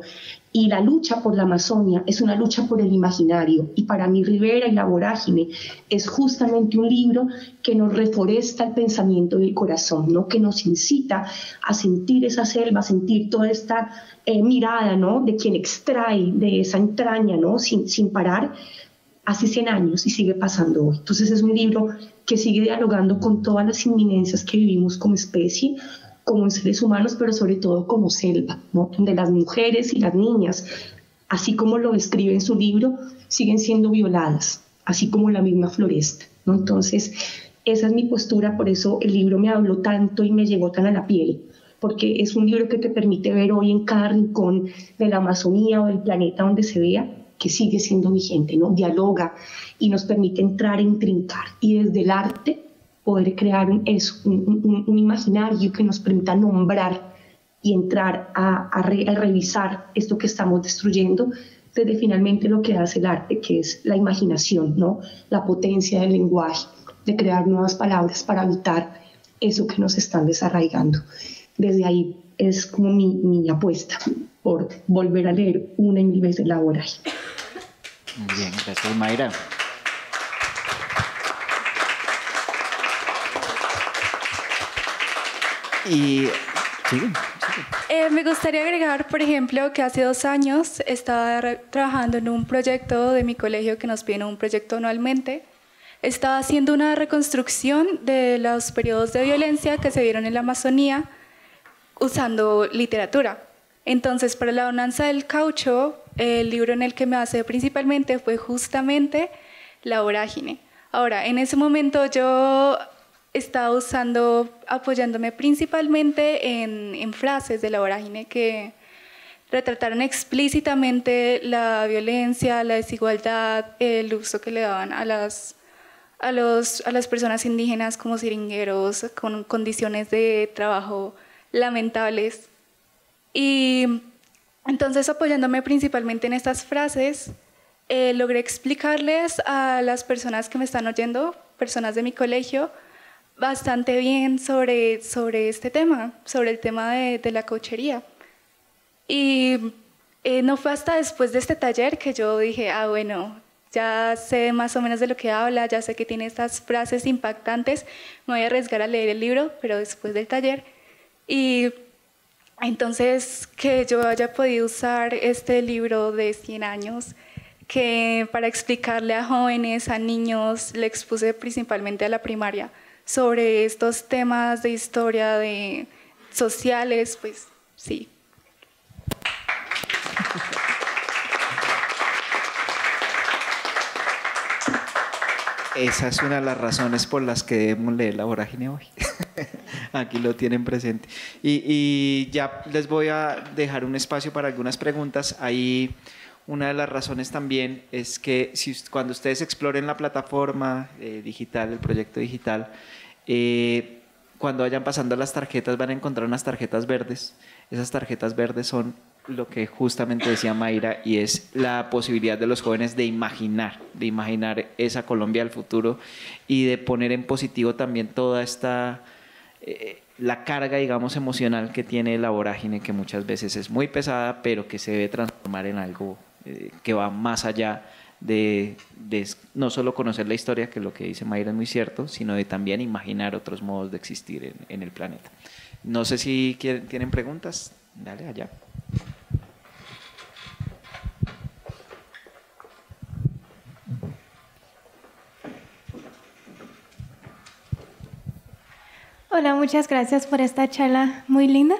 Y la lucha por la Amazonia es una lucha por el imaginario. Y para mí Rivera y La Vorágine es justamente un libro que nos reforesta el pensamiento del corazón, ¿no? Que nos incita a sentir esa selva, a sentir toda esta mirada, ¿no? De quien extrae de esa entraña, ¿no? Sin parar, hace 100 años y sigue pasando hoy. Entonces es un libro que sigue dialogando con todas las inminencias que vivimos como especie, como seres humanos, pero sobre todo como selva, ¿no? Donde las mujeres y las niñas, así como lo describe en su libro, siguen siendo violadas, así como la misma floresta, ¿no? Entonces, esa es mi postura, por eso el libro me habló tanto y me llegó tan a la piel, porque es un libro que te permite ver hoy en cada rincón de la Amazonía o del planeta donde se vea, que sigue siendo vigente, ¿no? Dialoga y nos permite entrar e intrincar, y desde el arte poder crear un imaginario que nos permita nombrar y entrar a revisar esto que estamos destruyendo desde finalmente lo que hace el arte, que es la imaginación, ¿no? La potencia del lenguaje, de crear nuevas palabras para habitar eso que nos están desarraigando. Desde ahí es como mi apuesta por volver a leer una y mil veces La Vorágine. Muy bien, gracias Mayra. Y me gustaría agregar, por ejemplo, que hace 2 años estaba trabajando en un proyecto de mi colegio que nos piden un proyecto anualmente. Estaba haciendo una reconstrucción de los periodos de violencia que se dieron en la Amazonía usando literatura. Entonces, para la Bonanza del Caucho, el libro en el que me basé principalmente fue justamente La Vorágine. Ahora, en ese momento yo estaba apoyándome principalmente en frases de La Vorágine que retrataron explícitamente la violencia, la desigualdad, el uso que le daban a a las personas indígenas como siringueros con condiciones de trabajo lamentables. Y entonces, apoyándome principalmente en estas frases, logré explicarles a las personas que me están oyendo, personas de mi colegio, bastante bien sobre este tema, sobre el tema de la cochería. Y no fue hasta después de este taller que yo dije, bueno, ya sé más o menos de lo que habla, ya sé que tiene estas frases impactantes, me voy a arriesgar a leer el libro, pero después del taller. Y entonces que yo haya podido usar este libro de 100 años, que para explicarle a jóvenes, a niños, le expuse principalmente a la primaria, sobre estos temas de historia, de sociales, pues sí. Esa es una de las razones por las que debemos leer La Vorágine hoy. Aquí lo tienen presente. Y ya les voy a dejar un espacio para algunas preguntas. Ahí una de las razones también es que cuando ustedes exploren la plataforma digital, el proyecto digital, cuando vayan pasando las tarjetas van a encontrar unas tarjetas verdes. Esas tarjetas verdes son lo que justamente decía Mayra, y es la posibilidad de los jóvenes de imaginar esa Colombia del futuro y de poner en positivo también toda esta la carga, digamos, emocional que tiene La Vorágine, que muchas veces es muy pesada, pero que se debe transformar en algo que va más allá de no solo conocer la historia, que lo que dice Mayra es muy cierto, sino de también imaginar otros modos de existir en el planeta. No sé si tienen preguntas. Dale, allá. Hola, muchas gracias por esta charla muy linda.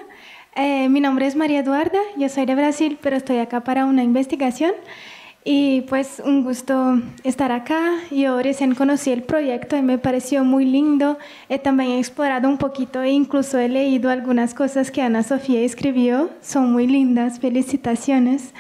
Mi nombre es María Eduarda, yo soy de Brasil, pero estoy acá para una investigación y pues un gusto estar acá. Yo recién conocí el proyecto y me pareció muy lindo. También he explorado un poquito e incluso he leído algunas cosas que Ana Sofía escribió, son muy lindas, felicitaciones.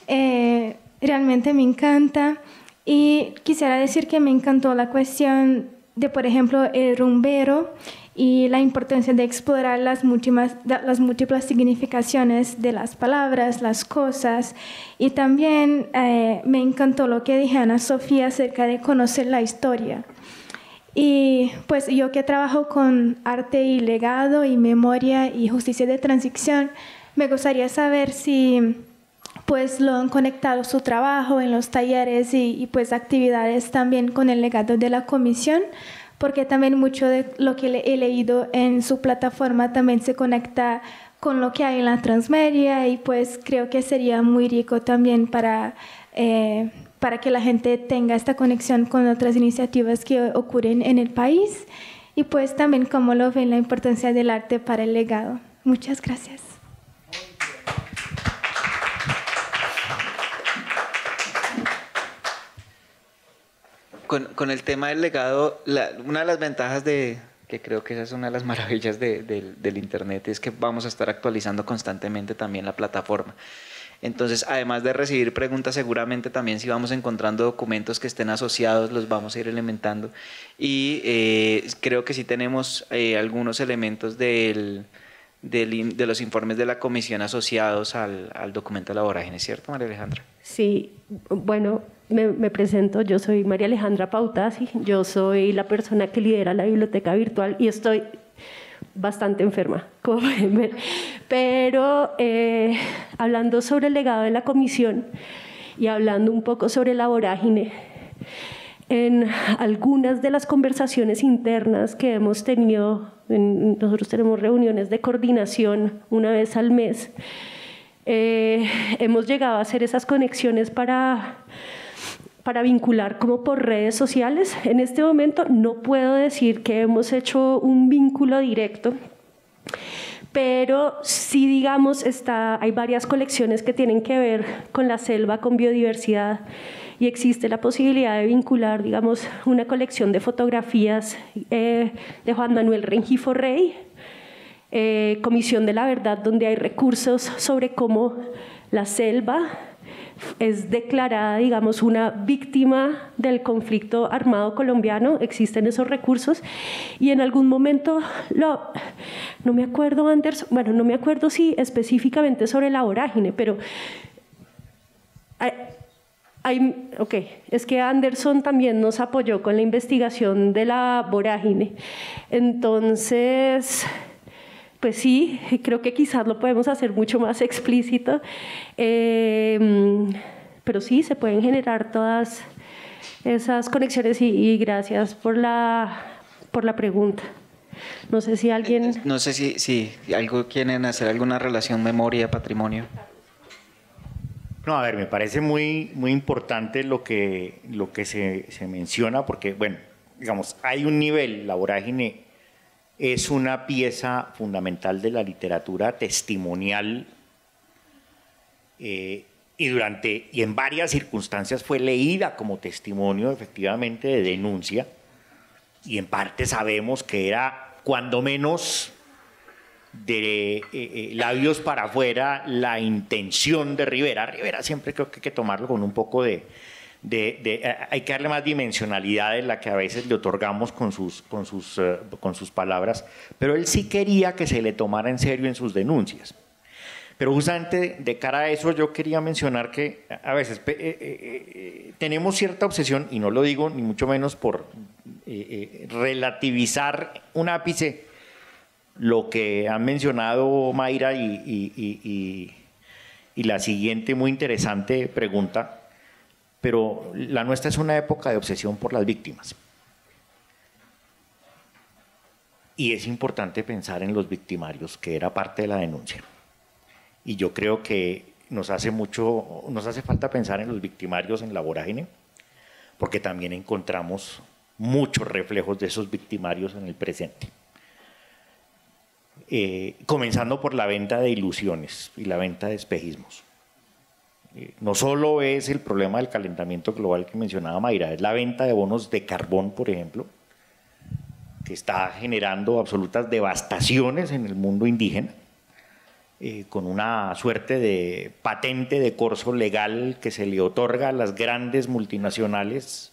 Realmente me encanta y quisiera decir que me encantó la cuestión de, por ejemplo, el rumbero y la importancia de explorar las múltiples significaciones de las palabras, las cosas. Y también me encantó lo que dijo Ana Sofía acerca de conocer la historia. Y pues yo que trabajo con arte y legado y memoria y justicia de transición, me gustaría saber si pues lo han conectado su trabajo en los talleres y pues actividades también con el legado de la comisión, porque también mucho de lo que he leído en su plataforma también se conecta con lo que hay en la Transmedia y pues creo que sería muy rico también para que la gente tenga esta conexión con otras iniciativas que ocurren en el país y pues también cómo lo ven la importancia del arte para el legado. Muchas gracias. Con el tema del legado, una de las ventajas que creo que esa es una de las maravillas del Internet, es que vamos a estar actualizando constantemente también la plataforma. Entonces, además de recibir preguntas, seguramente también si vamos encontrando documentos que estén asociados, los vamos a ir elementando. Y creo que sí tenemos algunos elementos de los informes de la comisión asociados al documento de La Vorágine, ¿cierto, María Alejandra? Sí, bueno, me presento, yo soy María Alejandra Pautasi, yo soy la persona que lidera la biblioteca virtual y estoy bastante enferma, como pueden ver, pero hablando sobre el legado de la comisión y hablando un poco sobre La Vorágine, en algunas de las conversaciones internas que hemos tenido, nosotros tenemos reuniones de coordinación una vez al mes, hemos llegado a hacer esas conexiones para vincular como por redes sociales. En este momento no puedo decir que hemos hecho un vínculo directo, pero sí, digamos, hay varias colecciones que tienen que ver con la selva, con biodiversidad, y existe la posibilidad de vincular, digamos, una colección de fotografías de Juan Manuel Rengifo Rey, Comisión de la Verdad, donde hay recursos sobre cómo la selva es declarada, digamos, una víctima del conflicto armado colombiano, existen esos recursos, y en algún momento, no me acuerdo, Anderson, bueno, no me acuerdo si específicamente sobre la vorágine, pero es que Anderson también nos apoyó con la investigación de la vorágine, entonces pues sí, creo que quizás lo podemos hacer mucho más explícito, pero sí, se pueden generar todas esas conexiones y gracias por la pregunta. No sé si alguien... No sé si algo quieren hacer alguna relación memoria-patrimonio. No, a ver, me parece muy importante lo que se menciona, porque, bueno, digamos, hay un nivel, la vorágine es una pieza fundamental de la literatura testimonial y en varias circunstancias fue leída como testimonio efectivamente de denuncia, y en parte sabemos que era cuando menos de labios para afuera la intención de Rivera. Rivera siempre creo que hay que tomarlo con un poco hay que darle más dimensionalidad de la que a veces le otorgamos con sus palabras, pero él sí quería que se le tomara en serio en sus denuncias. Pero justamente de cara a eso yo quería mencionar que a veces tenemos cierta obsesión, y no lo digo ni mucho menos por relativizar un ápice lo que han mencionado Mayra y la siguiente muy interesante pregunta, pero la nuestra es una época de obsesión por las víctimas. Y es importante pensar en los victimarios, que era parte de la denuncia. Y yo creo que nos hace falta pensar en los victimarios en la vorágine, porque también encontramos muchos reflejos de esos victimarios en el presente. Comenzando por la venta de ilusiones y la venta de espejismos. No solo es el problema del calentamiento global que mencionaba Mayra, es la venta de bonos de carbón, por ejemplo, que está generando absolutas devastaciones en el mundo indígena, con una suerte de patente de corso legal que se le otorga a las grandes multinacionales,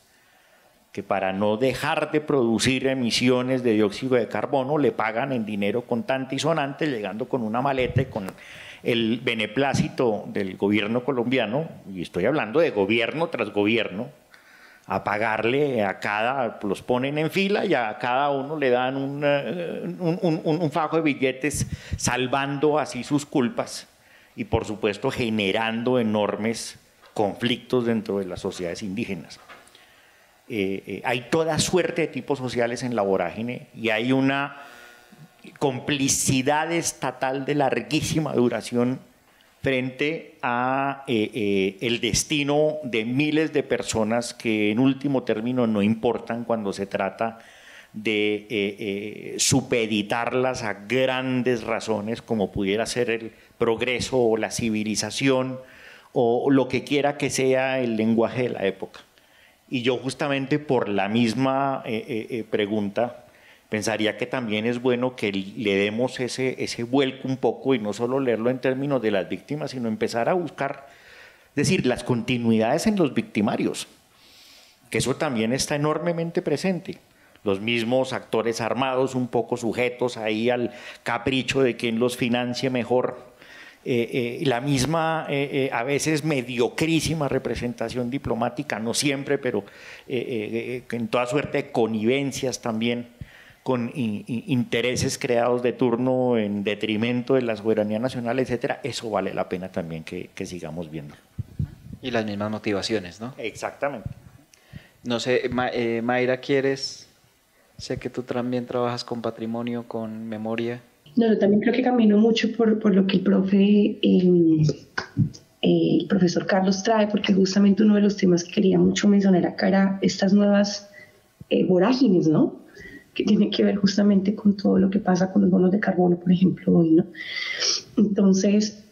que para no dejar de producir emisiones de dióxido de carbono le pagan en dinero contante y sonante, llegando con una maleta y con el beneplácito del gobierno colombiano, y estoy hablando de gobierno tras gobierno, a pagarle a los ponen en fila y a cada uno le dan un fajo de billetes, salvando así sus culpas y por supuesto generando enormes conflictos dentro de las sociedades indígenas. Hay toda suerte de tipos sociales en la vorágine y hay una complicidad estatal de larguísima duración frente a el destino de miles de personas que en último término no importan cuando se trata de supeditarlas a grandes razones como pudiera ser el progreso o la civilización o lo que quiera que sea el lenguaje de la época. Y yo justamente por la misma pregunta pensaría que también es bueno que le demos ese vuelco un poco y no solo leerlo en términos de las víctimas, sino empezar a buscar, es decir, las continuidades en los victimarios, que eso también está enormemente presente. Los mismos actores armados un poco sujetos ahí al capricho de quien los financie mejor, la misma a veces mediocrísima representación diplomática, no siempre, pero en toda suerte de connivencias también con intereses creados de turno en detrimento de la soberanía nacional, etcétera. Eso vale la pena también que sigamos viendo. Y las mismas motivaciones, ¿no? Exactamente. No sé, Mayra, ¿quieres? Sé que tú también trabajas con patrimonio, con memoria. No, yo también creo que camino mucho por lo que el profesor Carlos trae, porque justamente uno de los temas que quería mucho mencionar acá era estas nuevas vorágines, ¿no? Que tiene que ver justamente con todo lo que pasa con los bonos de carbono, por ejemplo, hoy, ¿no? Entonces,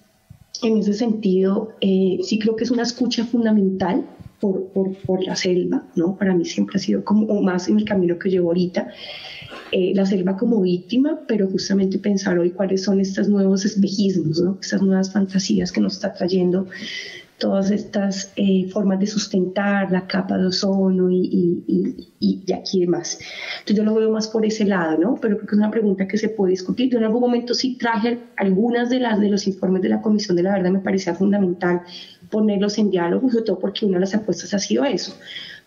en ese sentido, sí creo que es una escucha fundamental por la selva, ¿no? Para mí siempre ha sido como más en el camino que llevo ahorita, la selva como víctima, pero justamente pensar hoy cuáles son estos nuevos espejismos, ¿no? Estas nuevas fantasías que nos está trayendo todas estas formas de sustentar la capa de ozono y aquí demás. Entonces yo lo veo más por ese lado, ¿no? Pero creo que es una pregunta que se puede discutir. Yo en algún momento sí traje algunas de los informes de la Comisión de la Verdad, me parecía fundamental ponerlos en diálogo, sobre todo porque una de las apuestas ha sido eso,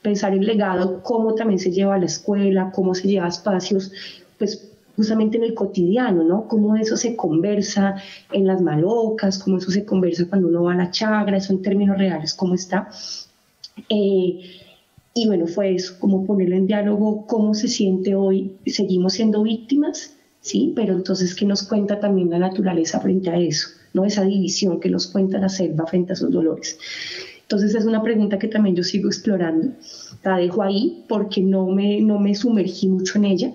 pensar el legado, cómo también se lleva a la escuela, cómo se lleva a espacios, pues justamente en el cotidiano, ¿no? Cómo eso se conversa en las malocas, cómo eso se conversa cuando uno va a la chagra, eso en términos reales, cómo está. Y bueno, fue eso, como ponerlo en diálogo, cómo se siente hoy, seguimos siendo víctimas, ¿sí? Pero entonces, ¿qué nos cuenta también la naturaleza frente a eso? ¿No? Esa división que nos cuenta la selva frente a esos dolores. Entonces es una pregunta que también yo sigo explorando. La dejo ahí porque no me sumergí mucho en ella.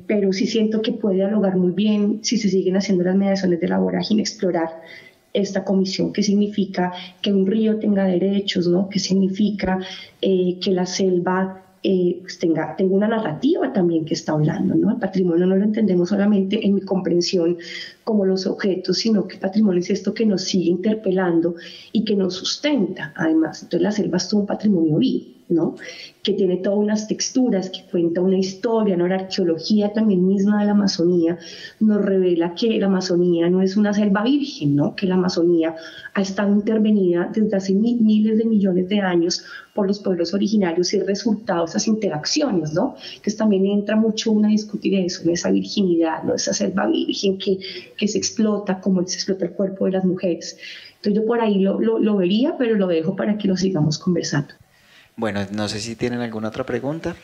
Pero sí siento que puede dialogar muy bien si se siguen haciendo las mediaciones de la vorágine, explorar esta comisión, qué significa que un río tenga derechos, ¿no? Qué significa que la selva pues tenga una narrativa también que está hablando, ¿no? El patrimonio no lo entendemos solamente en mi comprensión como los objetos, sino que el patrimonio es esto que nos sigue interpelando y que nos sustenta, además. Entonces la selva es todo un patrimonio vivo, ¿no? Que tiene todas unas texturas, que cuenta una historia, ¿no? La arqueología también misma de la Amazonía nos revela que la Amazonía no es una selva virgen, ¿no? Que la Amazonía ha estado intervenida desde hace miles de millones de años por los pueblos originarios y resultado de esas interacciones, ¿no? Que también entra mucho a discutir eso, ¿no? Esa virginidad, ¿no? Esa selva virgen que se explota como se explota el cuerpo de las mujeres. Entonces yo por ahí lo vería, pero lo dejo para que lo sigamos conversando. Bueno, no sé si tienen alguna otra pregunta.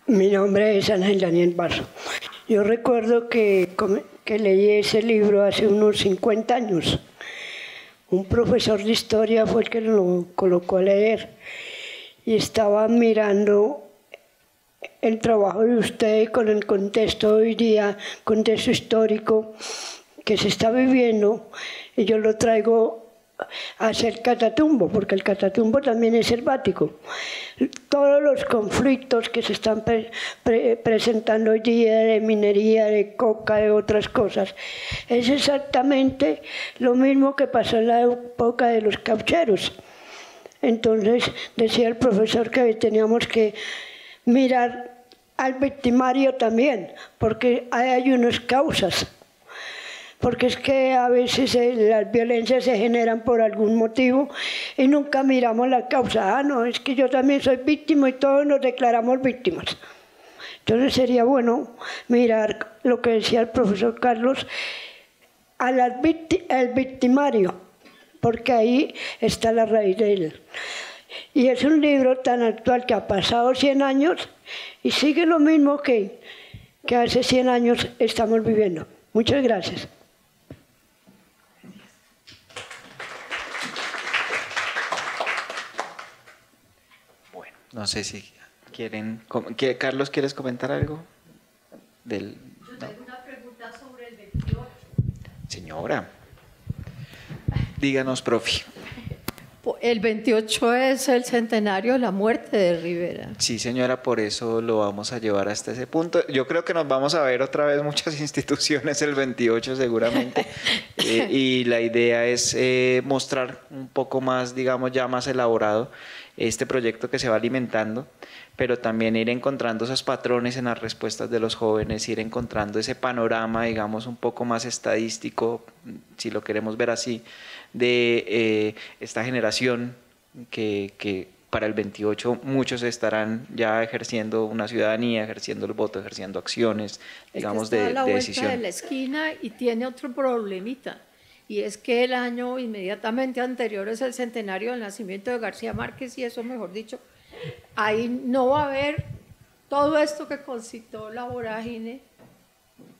Mi nombre es Ángel Daniel Barro. Yo recuerdo que leí ese libro hace unos 50 años. Un profesor de historia fue el que lo colocó a leer y estaba mirando el trabajo de usted con el contexto hoy día, contexto histórico que se está viviendo, y yo lo traigo hacia el Catatumbo, porque el Catatumbo también es selvático. Todos los conflictos que se están presentando hoy día de minería, de coca, de otras cosas, es exactamente lo mismo que pasó en la época de los caucheros. Entonces decía el profesor que teníamos que mirar al victimario también, porque hay unas causas. Porque es que a veces las violencias se generan por algún motivo y nunca miramos la causa. Ah, no, es que yo también soy víctima y todos nos declaramos víctimas. Entonces sería bueno mirar lo que decía el profesor Carlos, al victimario, porque ahí está la raíz de él. Y es un libro tan actual que ha pasado 100 años y sigue lo mismo que hace 100 años estamos viviendo. Muchas gracias. Bueno, no sé si quieren... Carlos, ¿quieres comentar algo? Yo tengo una pregunta sobre el 28. Señora, díganos, profe. El 28 es el centenario de la muerte de Rivera. Sí, señora, por eso lo vamos a llevar hasta ese punto. Yo creo que nos vamos a ver otra vez muchas instituciones el 28 seguramente. Y la idea es mostrar un poco más, digamos, ya más elaborado este proyecto que se va alimentando, pero también ir encontrando esos patrones en las respuestas de los jóvenes, ir encontrando ese panorama, digamos, un poco más estadístico, si lo queremos ver así, de esta generación que para el 28 muchos estarán ya ejerciendo una ciudadanía, ejerciendo el voto, ejerciendo acciones, digamos, está a la de vuelta decisión. de la esquina y tiene otro problemita, y es que el año inmediatamente anterior es el centenario del nacimiento de García Márquez, y eso, mejor dicho, ahí no va a haber todo esto que concitó la vorágine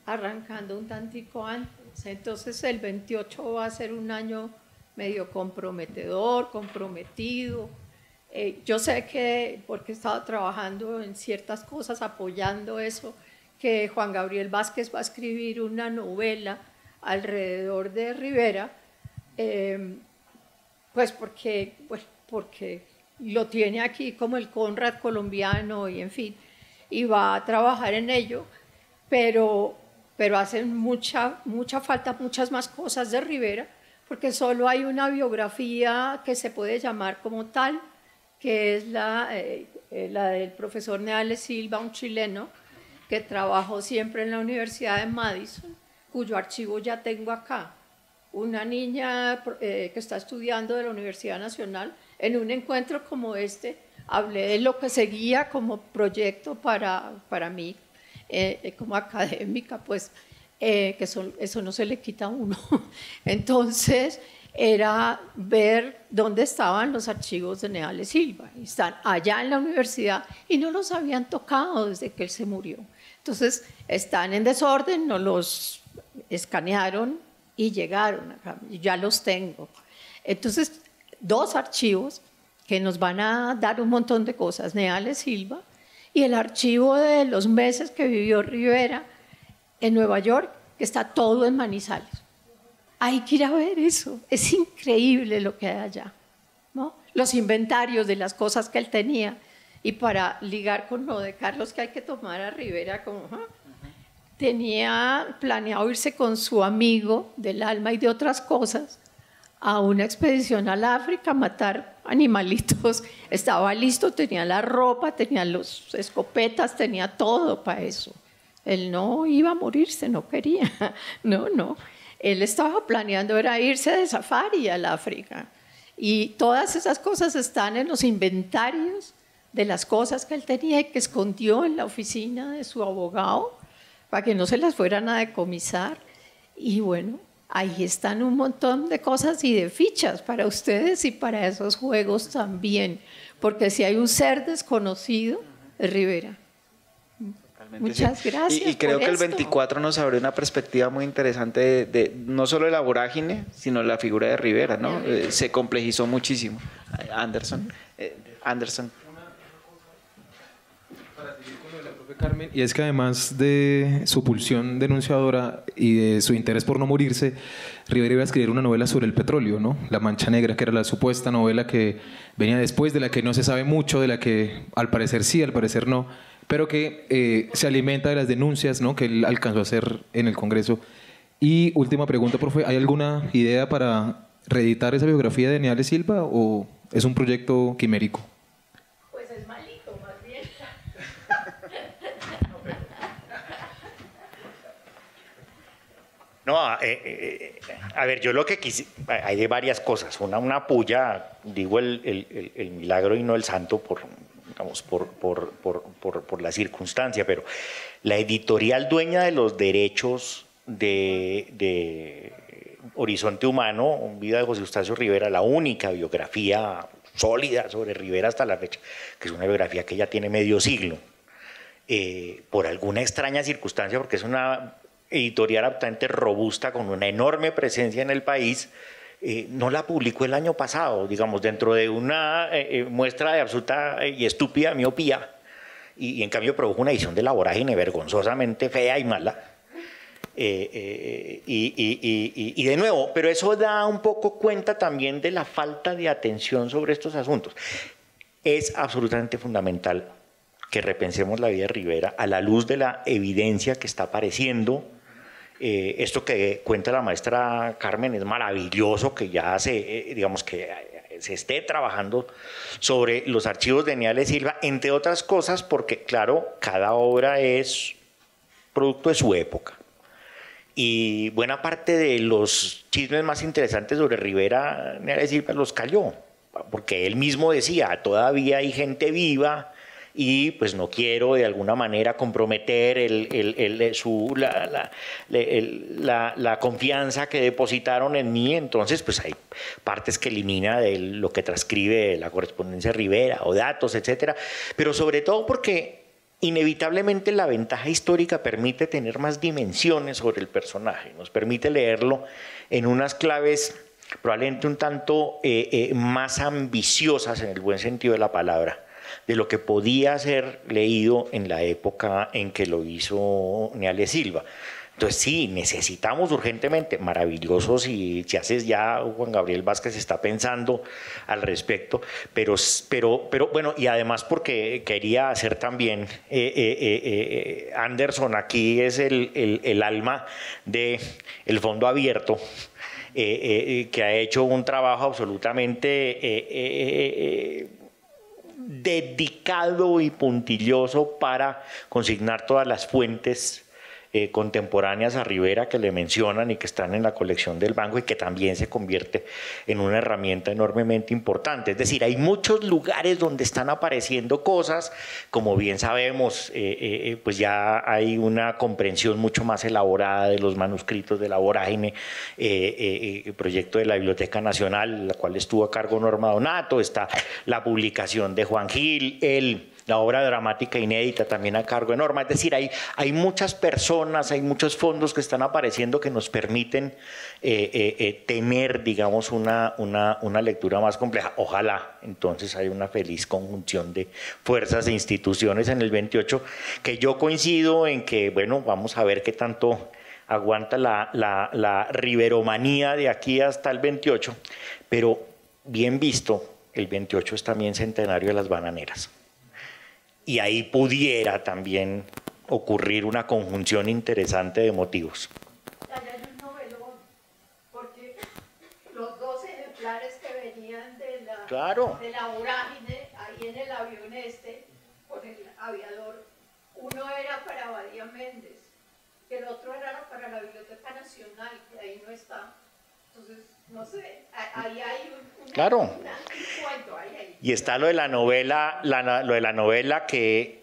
arrancando un tantico antes. Entonces el 28 va a ser un año medio comprometedor, comprometido. Yo sé que, porque he estado trabajando en ciertas cosas, apoyando eso, que Juan Gabriel Vázquez va a escribir una novela alrededor de Rivera, pues porque lo tiene aquí como el Conrad colombiano y en fin, y va a trabajar en ello, pero hacen mucha falta muchas más cosas de Rivera, porque solo hay una biografía que se puede llamar como tal, que es la del profesor Neales Silva, un chileno que trabajó siempre en la Universidad de Madison, cuyo archivo ya tengo acá. Una niña que está estudiando de la Universidad Nacional, en un encuentro como este, hablé de lo que seguía como proyecto para mí, como académica, pues, que eso no se le quita a uno. Entonces, era ver dónde estaban los archivos de Neales Silva. Están allá en la universidad y no los habían tocado desde que él se murió. Entonces, están en desorden, no los escanearon y llegaron acá, y ya los tengo. Entonces, 2 archivos que nos van a dar un montón de cosas, Neales Silva y el archivo de los meses que vivió Rivera en Nueva York, que está todo en Manizales. Hay que ir a ver eso, es increíble lo que hay allá, ¿no? Los inventarios de las cosas que él tenía, y para ligar con lo de Carlos, que hay que tomar a Rivera como... tenía planeado irse con su amigo del alma y de otras cosas a una expedición al África, matar animalitos. Estaba listo, tenía la ropa, tenía las escopetas, tenía todo para eso. Él no iba a morirse, no quería. No. Él estaba planeando era irse de safari al África. Y todas esas cosas están en los inventarios de las cosas que él tenía y que escondió en la oficina de su abogado para que no se las fueran a decomisar. Y bueno, ahí están un montón de cosas y de fichas para ustedes y para esos juegos también, porque si hay un ser desconocido, es Rivera. Muchas gracias. Y creo por que el esto. 24 nos abre una perspectiva muy interesante de no solo de la vorágine, sino la figura de Rivera, ¿no? Se complejizó muchísimo. Anderson. Carmen, y es que además de su pulsión denunciadora y de su interés por no morirse, Rivera iba a escribir una novela sobre el petróleo, ¿no? La Mancha Negra, que era la supuesta novela que venía después, de la que no se sabe mucho, de la que al parecer sí, al parecer no, pero que se alimenta de las denuncias, ¿no?, que él alcanzó a hacer en el Congreso. Y última pregunta, profe, ¿hay alguna idea para reeditar esa biografía de Neales Silva o es un proyecto quimérico? Pues es malito, más bien. No, a ver, yo lo que quise, hay de varias cosas. Una puya, digo el milagro y no el santo por la circunstancia, pero la editorial dueña de los derechos de Horizonte Humano, Vida de José Eustacio Rivera, la única biografía sólida sobre Rivera hasta la fecha, que es una biografía que ya tiene medio siglo, por alguna extraña circunstancia, porque es una editorial absolutamente robusta, con una enorme presencia en el país, no la publicó el año pasado, digamos, dentro de una muestra de absoluta y estúpida miopía, y en cambio produjo una edición de La Vorágine vergonzosamente fea y mala. Y de nuevo, pero eso da un poco cuenta también de la falta de atención sobre estos asuntos. Es absolutamente fundamental que repensemos la vida de Rivera a la luz de la evidencia que está apareciendo. Esto que cuenta la maestra Carmen es maravilloso, que ya digamos que se esté trabajando sobre los archivos de Neales Silva, entre otras cosas porque, claro, cada obra es producto de su época. Y buena parte de los chismes más interesantes sobre Rivera, Neales Silva los cayó, porque él mismo decía, todavía hay gente viva y pues no quiero de alguna manera comprometer la confianza que depositaron en mí. Entonces pues hay partes que elimina de lo que transcribe la correspondencia de Rivera o datos, etcétera, pero sobre todo porque inevitablemente la ventaja histórica permite tener más dimensiones sobre el personaje, nos permite leerlo en unas claves probablemente un tanto más ambiciosas en el buen sentido de la palabra, de lo que podía ser leído en la época en que lo hizo Neales Silva. Entonces sí, necesitamos urgentemente, maravilloso si haces ya, Juan Gabriel Vázquez está pensando al respecto, pero bueno, y además porque quería hacer también, Anderson aquí es el alma del Fondo Abierto, que ha hecho un trabajo absolutamente dedicado y puntilloso para consignar todas las fuentes contemporáneas a Rivera que le mencionan y que están en la colección del banco y que también se convierte en una herramienta enormemente importante. Es decir, hay muchos lugares donde están apareciendo cosas, como bien sabemos, pues ya hay una comprensión mucho más elaborada de los manuscritos de la vorágine, el proyecto de la Biblioteca Nacional, la cual estuvo a cargo Norma Donato, está la publicación de Juan Gil, la obra dramática inédita también a cargo de Norma. Es decir, hay muchas personas, hay muchos fondos que están apareciendo que nos permiten tener, digamos, una lectura más compleja. Ojalá entonces haya una feliz conjunción de fuerzas e instituciones en el 28, que yo coincido en que, bueno, vamos a ver qué tanto aguanta la riveromanía de aquí hasta el 28, pero bien visto, el 28 es también centenario de las bananeras. Y ahí pudiera también ocurrir una conjunción interesante de motivos. Allá hay un novelón, porque los dos ejemplares que venían de la vorágine, ahí en el avión con el aviador, uno era para Abadía Méndez, que el otro era para la Biblioteca Nacional, que ahí no está. Entonces, no sé, ahí hay un cuento. Ahí. Y está lo de la novela, que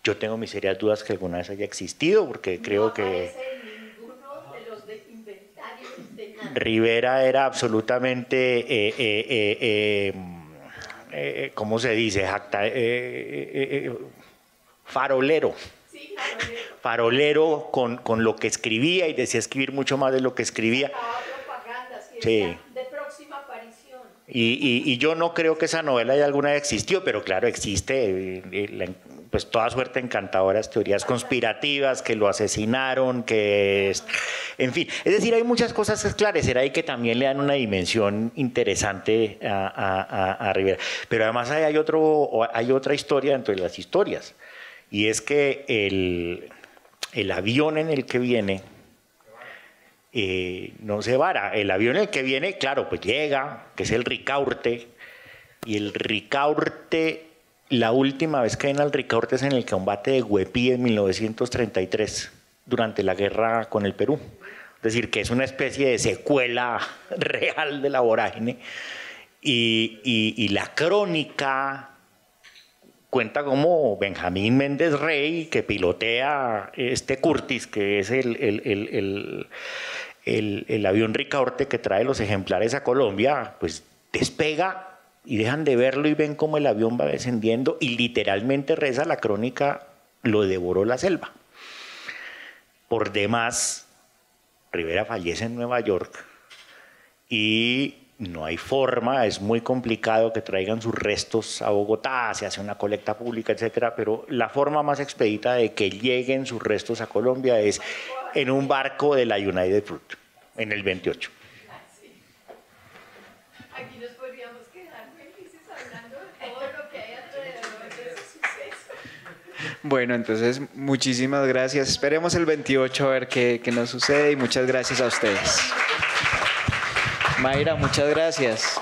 yo tengo mis serias dudas que alguna vez haya existido, porque creo que ninguno de los inventarios de nada. Rivera era absolutamente, ¿cómo se dice? Farolero. Sí, farolero con lo que escribía, y decía escribir mucho más de lo que escribía. Sí. De próxima aparición. Y yo no creo que esa novela ya alguna vez existió, pero claro, existe, pues toda suerte encantadoras teorías conspirativas, que lo asesinaron, en fin. Es decir, hay muchas cosas que esclarecer ahí que también le dan una dimensión interesante a Rivera. Pero además hay otra historia dentro de las historias, y es que el avión en el que viene no se vara. El avión en el que viene, claro, pues llega, que es el Ricaurte, y el Ricaurte, la última vez que ven al Ricaurte es en el combate de Huepí en 1933, durante la guerra con el Perú. Es decir, que es una especie de secuela real de la vorágine, y la crónica cuenta como Benjamín Méndez Rey, que pilotea Curtis, que es el avión Ricaurte que trae los ejemplares a Colombia, pues despega y dejan de verlo y ven cómo el avión va descendiendo, y literalmente reza la crónica, lo devoró la selva. Por demás, Rivera fallece en Nueva York y no hay forma, es muy complicado que traigan sus restos a Bogotá, se hace una colecta pública, etcétera, pero la forma más expedita de que lleguen sus restos a Colombia es en un barco de la United Fruit, en el 28. Aquí nos podríamos quedar felices hablando de todo lo que hay alrededor de ese suceso. Bueno, entonces muchísimas gracias. Esperemos el 28 a ver qué nos sucede, y muchas gracias a ustedes. Mayra, muchas gracias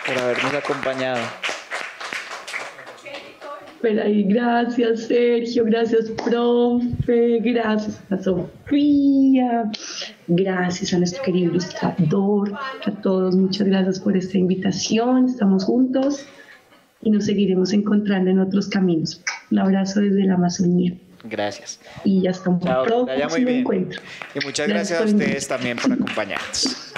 por habernos acompañado. Gracias, Sergio, gracias, profe, gracias a Sofía, gracias a nuestro querido ilustrador, a todos, muchas gracias por esta invitación. Estamos juntos y nos seguiremos encontrando en otros caminos. Un abrazo desde la Amazonía. Gracias. Y hasta un próximo encuentro. Y muchas gracias a ustedes también por acompañarnos.